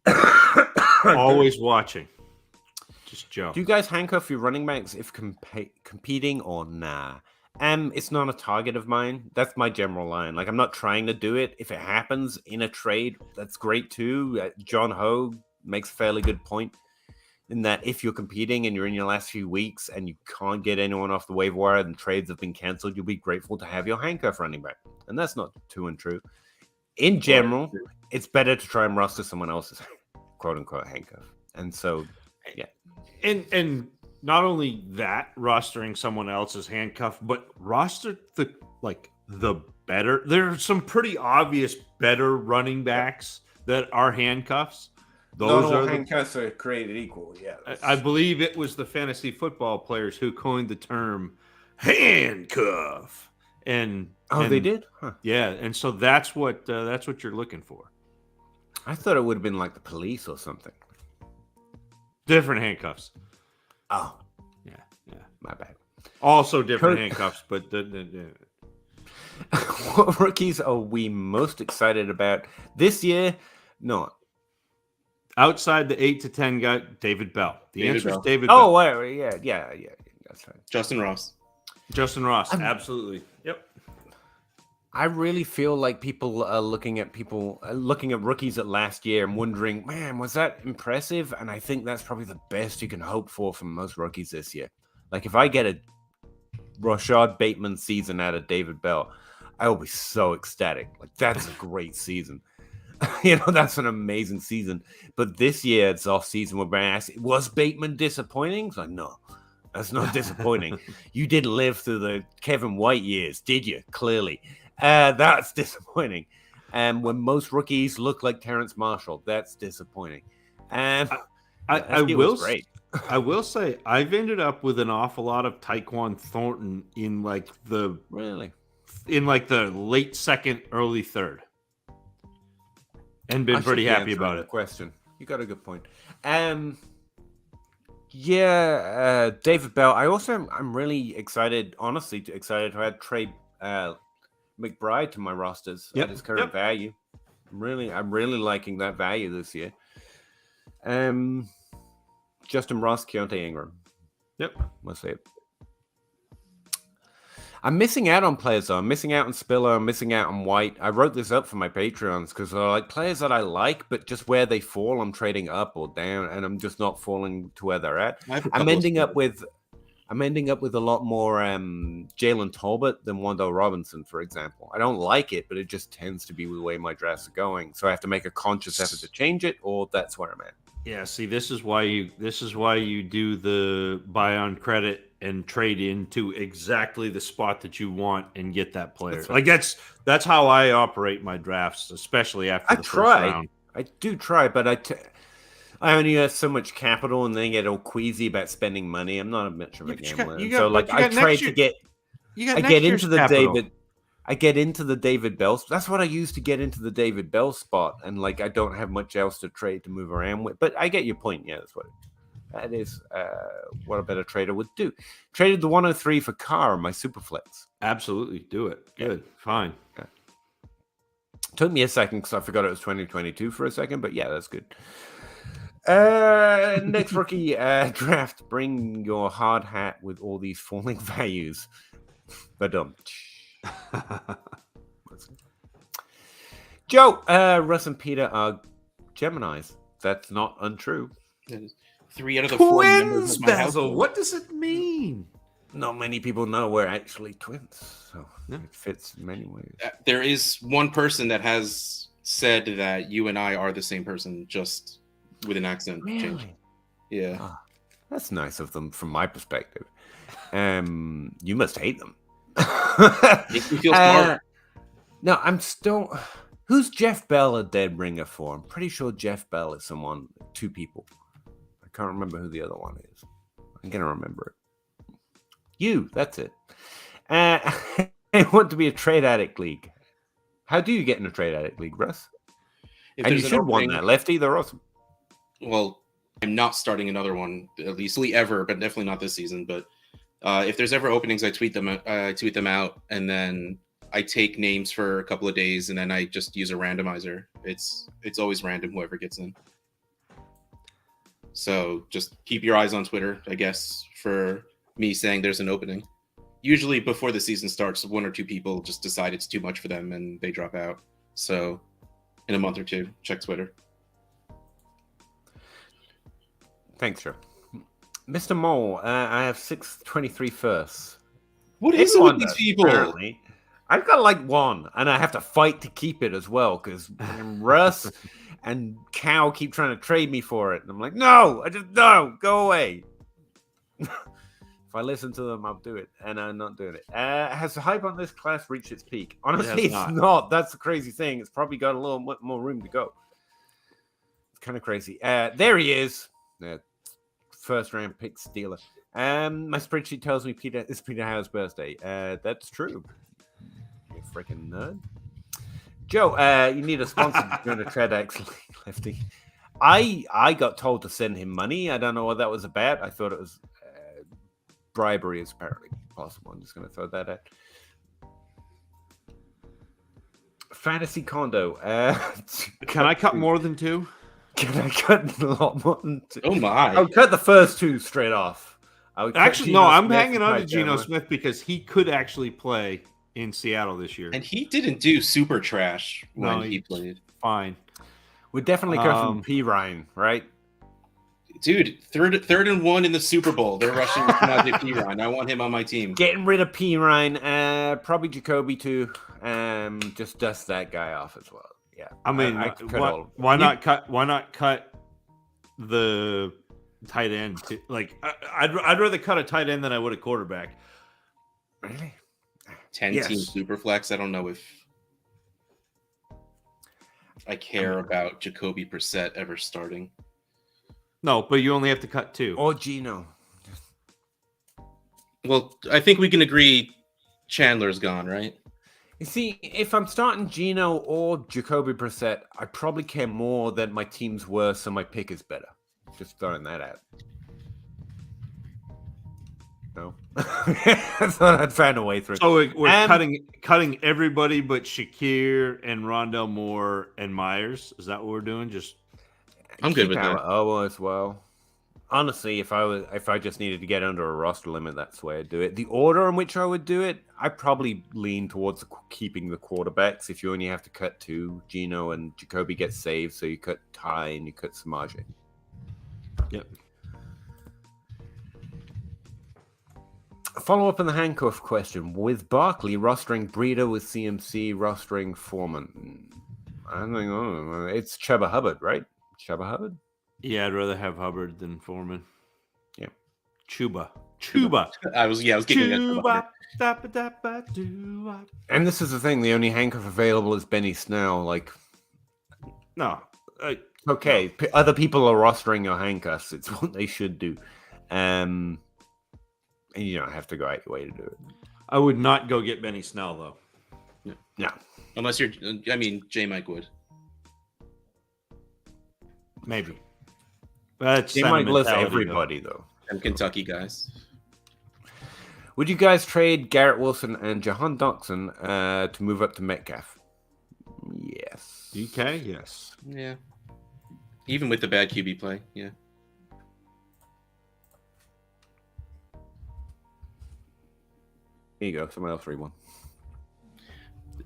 that. Always watching. Just Joe. Do you guys handcuff your running backs if competing or nah? It's not a target of mine. That's my general line. Like, I'm not trying to do it. If it happens in a trade, that's great too. John Ho makes a fairly good point in that if you're competing and you're in your last few weeks and you can't get anyone off the waiver wire and trades have been canceled, you'll be grateful to have your handcuff running back. And that's not too untrue. In general, it's better to try and roster someone else's quote-unquote handcuff. And so, yeah. And not only that, rostering someone else's handcuff, but roster the better. There are some pretty obvious better running backs that are handcuffs. Those are handcuffs are created equal. Yeah, I believe it was the fantasy football players who coined the term handcuff. And they did? Huh. Yeah, and so that's what you're looking for. I thought it would have been like the police or something. Different handcuffs. Oh, yeah, my bad. Also different handcuffs, but what rookies are we most excited about this year? No. Outside the 8 to 10 guy, David Bell. The answer is David Bell. Bell. Oh, yeah, that's right. Justin Ross, absolutely. Yep. I really feel like people are looking at rookies at last year and wondering, man, was that impressive? And I think that's probably the best you can hope for from most rookies this year. Like, if I get a Rashad Bateman season out of David Bell, I will be so ecstatic. Like, that's a great season. That's an amazing season. But this year, it's off season. We're being asked, was Bateman disappointing? It's like, no, that's not disappointing. You didn't live through the Kevin White years, did you? Clearly. That's disappointing. And when most rookies look like Terrence Marshall, that's disappointing. And I will say I've ended up with an awful lot of Tyquan Thornton in the late second, early third, and been pretty happy about it. Question, you got a good point. David Bell. I'm really excited. Honestly, excited to add Trey McBride to my rosters at his current value. I'm really liking that value this year. Justin Ross, Keontae Ingram. Yep. Let's say it. I'm missing out on players though. I'm missing out on Spiller. I'm missing out on White. I wrote this up for my Patreons because they're like players that I like, but just where they fall, I'm trading up or down, and I'm just not falling to where they're at. I'm ending up with a lot more Jalen Tolbert than Wando Robinson, for example. I don't like it, but it just tends to be the way my drafts are going. So I have to make a conscious effort to change it, or that's where I'm at. Yeah, see, this is why you do the buy on credit and trade into exactly the spot that you want and get that player. That's right. Like that's how I operate my drafts, especially after the first round. I do try, but I only have so much capital and then get all queasy about spending money. I'm not much of a gambler. I get into the David Bell. That's what I use to get into the David Bell spot. And I don't have much else to trade to move around with. But I get your point. Yeah, that is what a better trader would do. Traded the 103 for Carr on my Superflex. Absolutely. Do it. Good. Fine. Okay. Took me a second because I forgot it was 2022 for a second. But yeah, that's good. Next rookie draft. Bring your hard hat with all these falling values. But Joe, Russ and Peter are Geminis. That's not untrue. 3 out of the 4 members of my household. What does it mean? Not many people know we're actually twins, so it fits in many ways. There is one person that has said that you and I are the same person, just with an accent change. Yeah. Oh, that's nice of them from my perspective. You must hate them. Makes me feel smart. No, I'm still. Who's Jeff Bell a dead ringer for? I'm pretty sure Jeff Bell is 2 people. I can't remember who the other one is. I'm gonna remember it. That's it. I want to be a trade addict league. How do you get in a trade addict league, Russ? And you should want that, Lefty. They're awesome. Well, I'm not starting another one, at least ever, but definitely not this season. But if there's ever openings, I tweet them out, and then I take names for a couple of days, and then I just use a randomizer. It's always random whoever gets in. So just keep your eyes on Twitter, I guess, for me saying there's an opening. Usually before the season starts, one or two people just decide it's too much for them and they drop out. So in a month or two, check Twitter. Thanks, Joe. Mr. Mole, I have 623 firsts. What is it with these people? Apparently. I've got like one, and I have to fight to keep it as well, because Russ and Cow keep trying to trade me for it. And I'm like, no, go away. If I listen to them, I'll do it, and I'm not doing it. Has the hype on this class reached its peak? Honestly, it's not. That's the crazy thing. It's probably got a little more room to go. It's kind of crazy. There he is. First round pick stealer. My spreadsheet tells me it's Peter Howe's birthday. That's true. You freaking nerd. Joe, you need a sponsor to join a TradX Lefty. I got told to send him money. I don't know what that was about. I thought it was bribery is apparently possible. I'm just going to throw that out. Fantasy condo. Can I cut more than 2? Can I cut a lot more than 2? Oh my! I'll cut the first 2 straight off. Actually, no. I'm hanging on to Geno Smith because he could actually play in Seattle this year, and he didn't do super trash when he played. Fine. We're definitely cutting P. Ryan, right? Dude, third and 1 in the Super Bowl. They're rushing Najee P. Ryan. I want him on my team. Getting rid of P. Ryan. Probably Jacoby too. Just dust that guy off as well. Yeah. I mean, why not cut the tight end? Like, I'd rather cut a tight end than I would a quarterback. Really? 10-team Superflex. I don't know if I care about Jacoby Brissett ever starting. No, but you only have to cut 2. Or Geno. Well, I think we can agree Chandler's gone, right? You see, if I'm starting Geno or Jacoby Brissett, I probably care more that my team's worse and my pick is better. Just throwing that out. No. I thought I'd find a way through. So we're cutting everybody but Shakir and Rondell Moore and Myers. Is that what we're doing? I'm good with that. Oh, as well. Honestly, if I just needed to get under a roster limit, that's the way I'd do it. The order in which I would do it, I probably lean towards keeping the quarterbacks. If you only have to cut 2, Geno and Jacoby get saved, so you cut Ty and you cut Samaje. Yep. Follow up on the handcuff question. With Barkley rostering Breida, with CMC rostering Foreman. I don't know. It's Chuba Hubbard, right? Chuba Hubbard? Yeah, I'd rather have Hubbard than Foreman. Yeah. Chuba. I was giggling at Chuba. And this is the thing, the only handcuff available is Benny Snell. Like, no. Okay, no. Other people are rostering your handcuffs. It's what they should do. And you don't have to go out your way to do it. I would not go get Benny Snell, though. No. Unless J-Mike would. Maybe. That's They might list everybody, though. And Kentucky guys. Would you guys trade Garrett Wilson and Jahan Dotson to move up to Metcalf? Yes. DK? Yes. Yeah. Even with the bad QB play, yeah. Here you go. Someone else read one.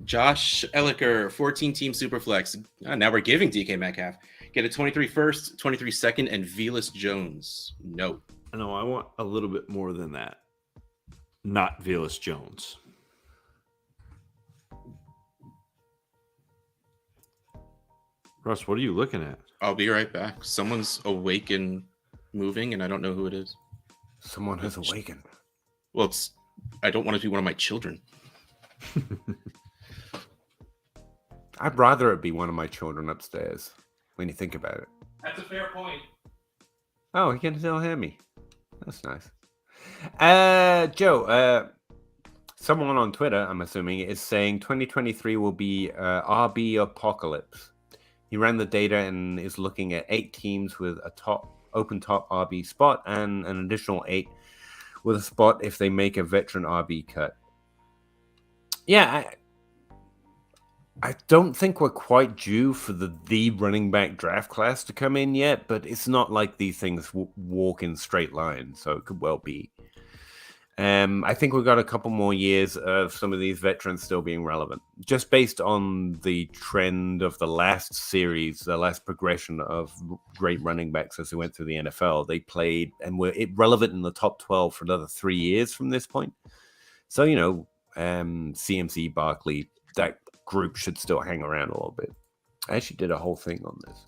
Josh Elliker, 14-team Superflex. Now we're giving DK Metcalf. Get a 23 first, 23 second, and Velus Jones. No. No, I want a little bit more than that. Not Velus Jones. Russ, what are you looking at? I'll be right back. Someone's awake and moving, and I don't know who it is. Someone has awakened. Well, I don't want it to be one of my children. I'd rather it be one of my children upstairs when you think about it. That's a fair point. Oh, he can still hear me. That's nice. Joe, someone on Twitter, I'm assuming, is saying 2023 will be RB apocalypse. He ran the data and is looking at 8 teams with a open top RB spot and an additional 8 with a spot if they make a veteran RB cut. Yeah, I don't think we're quite due for the running back draft class to come in yet, but it's not like these things walk in straight lines, so it could well be. I think we've got a couple more years of some of these veterans still being relevant, just based on the trend of the last series, the last progression of great running backs as they went through the NFL. They played and were relevant in the top 12 for another 3 years from this point. So, you know, CMC, Barkley, that group should still hang around a little bit. I actually did a whole thing on this.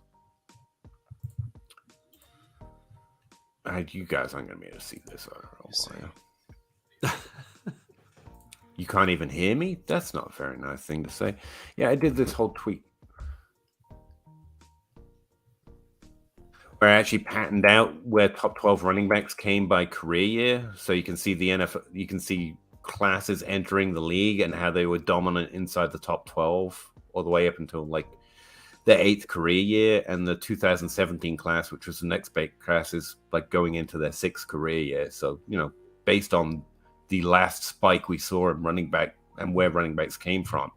You guys aren't going to be able to see this. You can't even hear me? That's not a very nice thing to say. Yeah, I did this whole tweet where I actually patterned out where top 12 running backs came by career year. So you can see the NFL, you can see classes entering the league and how they were dominant inside the top 12 all the way up until like their 8th career year, and the 2017 class, which was the next big class, is like going into their 6th career year. So, you know, based on the last spike we saw in running back and where running backs came from,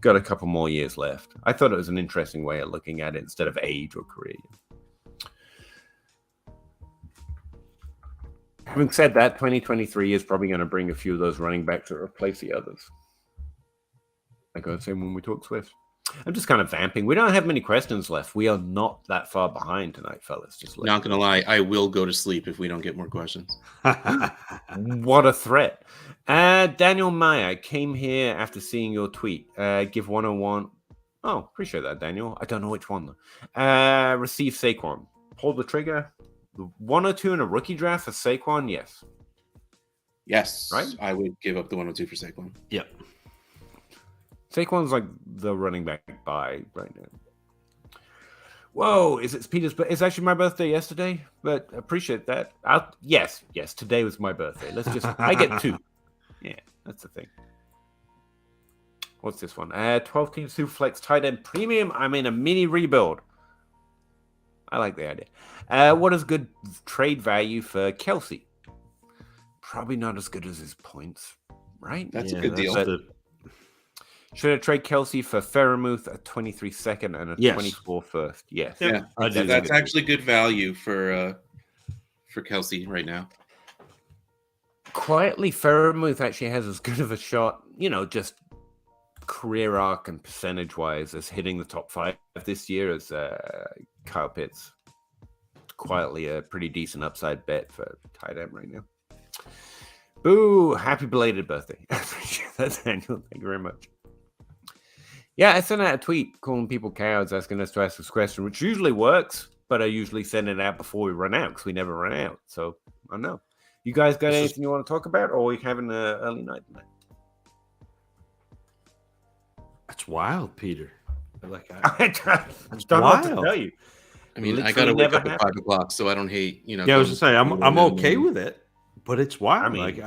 got a couple more years left. I thought it was an interesting way of looking at it instead of age or career. Having said that, 2023 is probably going to bring a few of those running backs to replace the others. Like I was saying when we talk Swift. I'm just kind of vamping. We don't have many questions left. We are not that far behind tonight, fellas. Just not going to lie, I will go to sleep if we don't get more questions. What a threat. Daniel Meyer came here after seeing your tweet. Give 101. Oh, appreciate that, Daniel. I don't know which one, though. Receive Saquon. Pull the trigger. 102 in a rookie draft for Saquon? Yes. Yes. Right? I would give up the 102 for Saquon. Yep. Saquon's like the running back buy right now. Whoa, is it Peter's? It's actually my birthday yesterday, but appreciate that. Yes, today was my birthday. I get 2. Yeah, that's the thing. What's this one? 12-team Superflex tight end premium. I'm in a mini rebuild. I like the idea. What is good trade value for Kelsey? Probably not as good as his points, right? That's a good deal. Should I trade Kelsey for Faramuth, a 23 second and a 24 first? Yes. Yeah, that's actually good value for Kelsey right now. Quietly, Faramuth actually has as good of a shot, you know, just career arc and percentage wise as hitting the top 5 this year as Kyle Pitts. Quietly a pretty decent upside bet for tight end right now. Boo! Happy belated birthday. I appreciate that, Daniel. Thank you very much. Yeah, I sent out a tweet calling people cowards, asking us to ask this question, which usually works, but I usually send it out before we run out because we never run out. So I don't know. You guys got anything you want to talk about, or are we having an early night tonight? That's wild, Peter. Like I don't know what to tell you. I mean, I got to wake up at 5 o'clock, so I don't hate, you know. Yeah, I was just saying, I'm okay with it, but it's wild. I mean, like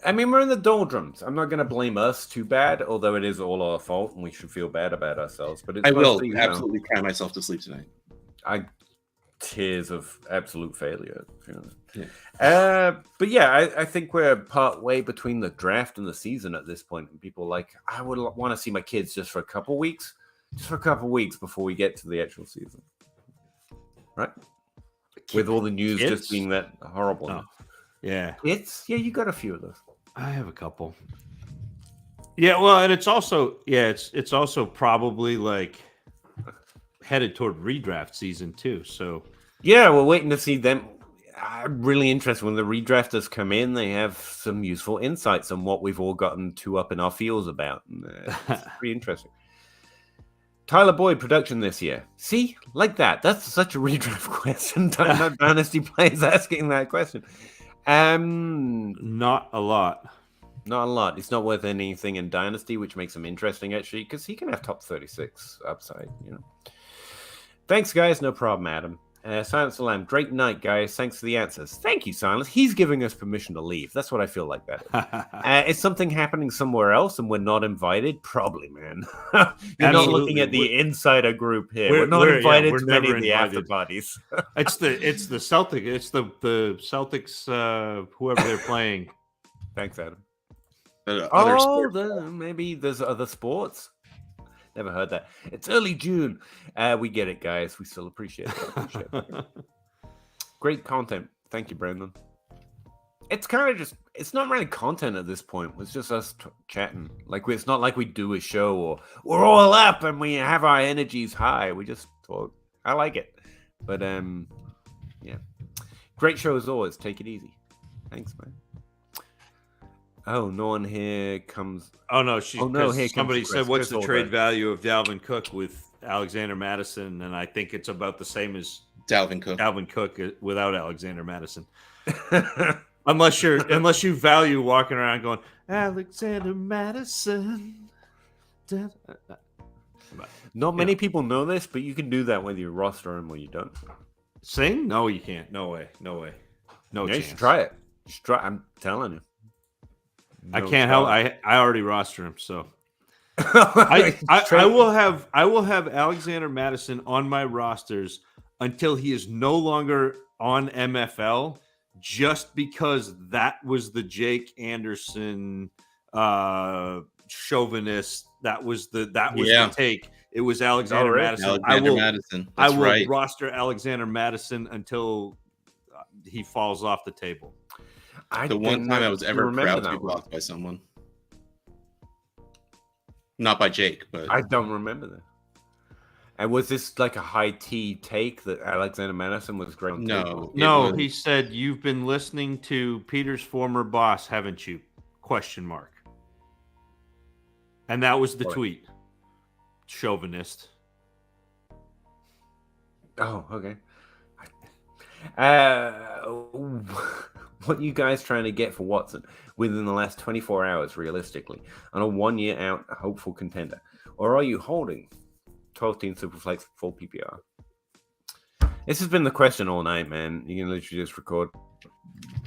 I mean, we're in the doldrums. I'm not going to blame us too bad, although it is all our fault, and we should feel bad about ourselves. But I will absolutely cry myself to sleep tonight. Tears of absolute failure. Yeah. But yeah, I think we're part way between the draft and the season at this point. And people are like, I would want to see my kids just for a couple weeks before we get to the actual season, right? With all the news just being that horrible. Oh. Yeah. You got a few of those. I have a couple. Yeah, well, and it's also it's also probably like headed toward redraft season too. So yeah, we're waiting to see them. I'm really interested when the redrafters come in. They have some useful insights on what we've all gotten too up in our feels about. It's pretty interesting. Tyler Boyd production this year. See, like that. That's such a redraft question. Dynasty players asking that question. Not a lot. Not a lot. It's not worth anything in Dynasty, which makes him interesting actually, because he can have top 36 upside. You know. Thanks, guys. No problem, Adam. Silence Alarm. Great night, guys. Thanks for the answers. Thank you, Silence. He's giving us permission to leave. That's what I feel like that is. Is something happening somewhere else and we're not invited? Probably, man. You're not looking at the insider group here. We're not invited to many of the after parties. It's the Celtics. It's the Celtics, whoever they're playing. Thanks, Adam. Maybe there's other sports. Never heard that. It's early June. We get it, guys. We still appreciate it. Great content. Thank you, Brandon. It's kind of just, it's not really content at this point. It's just us chatting. Like, it's not like we do a show or we're all up and we have our energies high. We just talk. I like it. But, yeah. Great show as always. Take it easy. Thanks, man. Oh, no one here comes. Oh no, here somebody said, "What's the trade value of Dalvin Cook with Alexander Madison?" And I think it's about the same as Dalvin Cook without Alexander Madison. unless you value walking around going Alexander Madison. Not many people know this, but you can do that whether you roster him or you don't. Sing? No, you can't. No way. No chance. You should try it. Just try. I'm telling you. I can't help. I already roster him, so I will have Alexander Madison on my rosters until he is no longer on MFL, just because that was the Jake Anderson chauvinist. That was the take. It was Alexander Madison. I will roster Alexander Madison until he falls off the table. The one time I was ever proud to be blocked by someone. Not by Jake, but I don't remember that. And was this like a high tea take that Alexander Madison was great? No, he said, "You've been listening to Peter's former boss, haven't you?" ? And that was the tweet. Chauvinist. Oh, okay. What are you guys trying to get for Watson within the last 24 hours, realistically, on a 1 year out hopeful contender? Or are you holding 12-team Superflex full PPR? This has been the question all night, man. You can literally just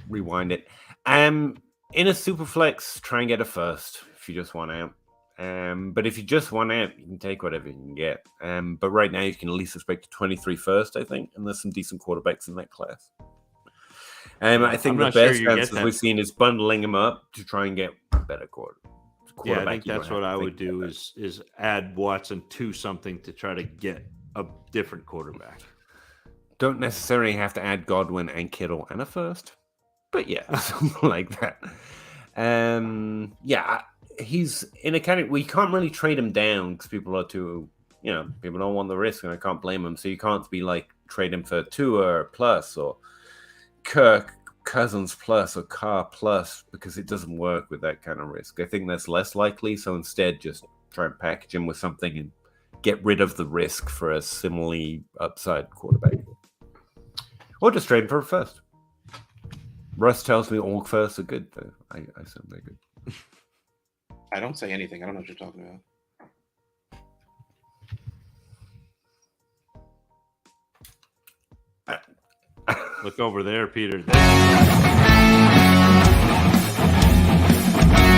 rewind it. In a Superflex, try and get a first if you just want out. But if you just want out, you can take whatever you can get. But right now, you can at least expect a 23 first, I think, and there's some decent quarterbacks in that class. I think the best chances we've seen is bundling them up to try and get a better quarterback. Yeah, I think that's what I would do is add Watson to something to try to get a different quarterback. Don't necessarily have to add Godwin and Kittle and a first, but yeah, something like that. Yeah, he's in a category we can't really trade him down because people are too, people don't want the risk, and I can't blame them. So you can't be like trade him for Tua plus or Kirk Cousins plus or Carr plus, because it doesn't work with that kind of risk. I think that's less likely. So instead, just try and package him with something and get rid of the risk for a similarly upside quarterback. Or just trade him for a first. Russ tells me all firsts are good, though. I assume they're good. I don't say anything. I don't know what you're talking about. Look over there, Peter.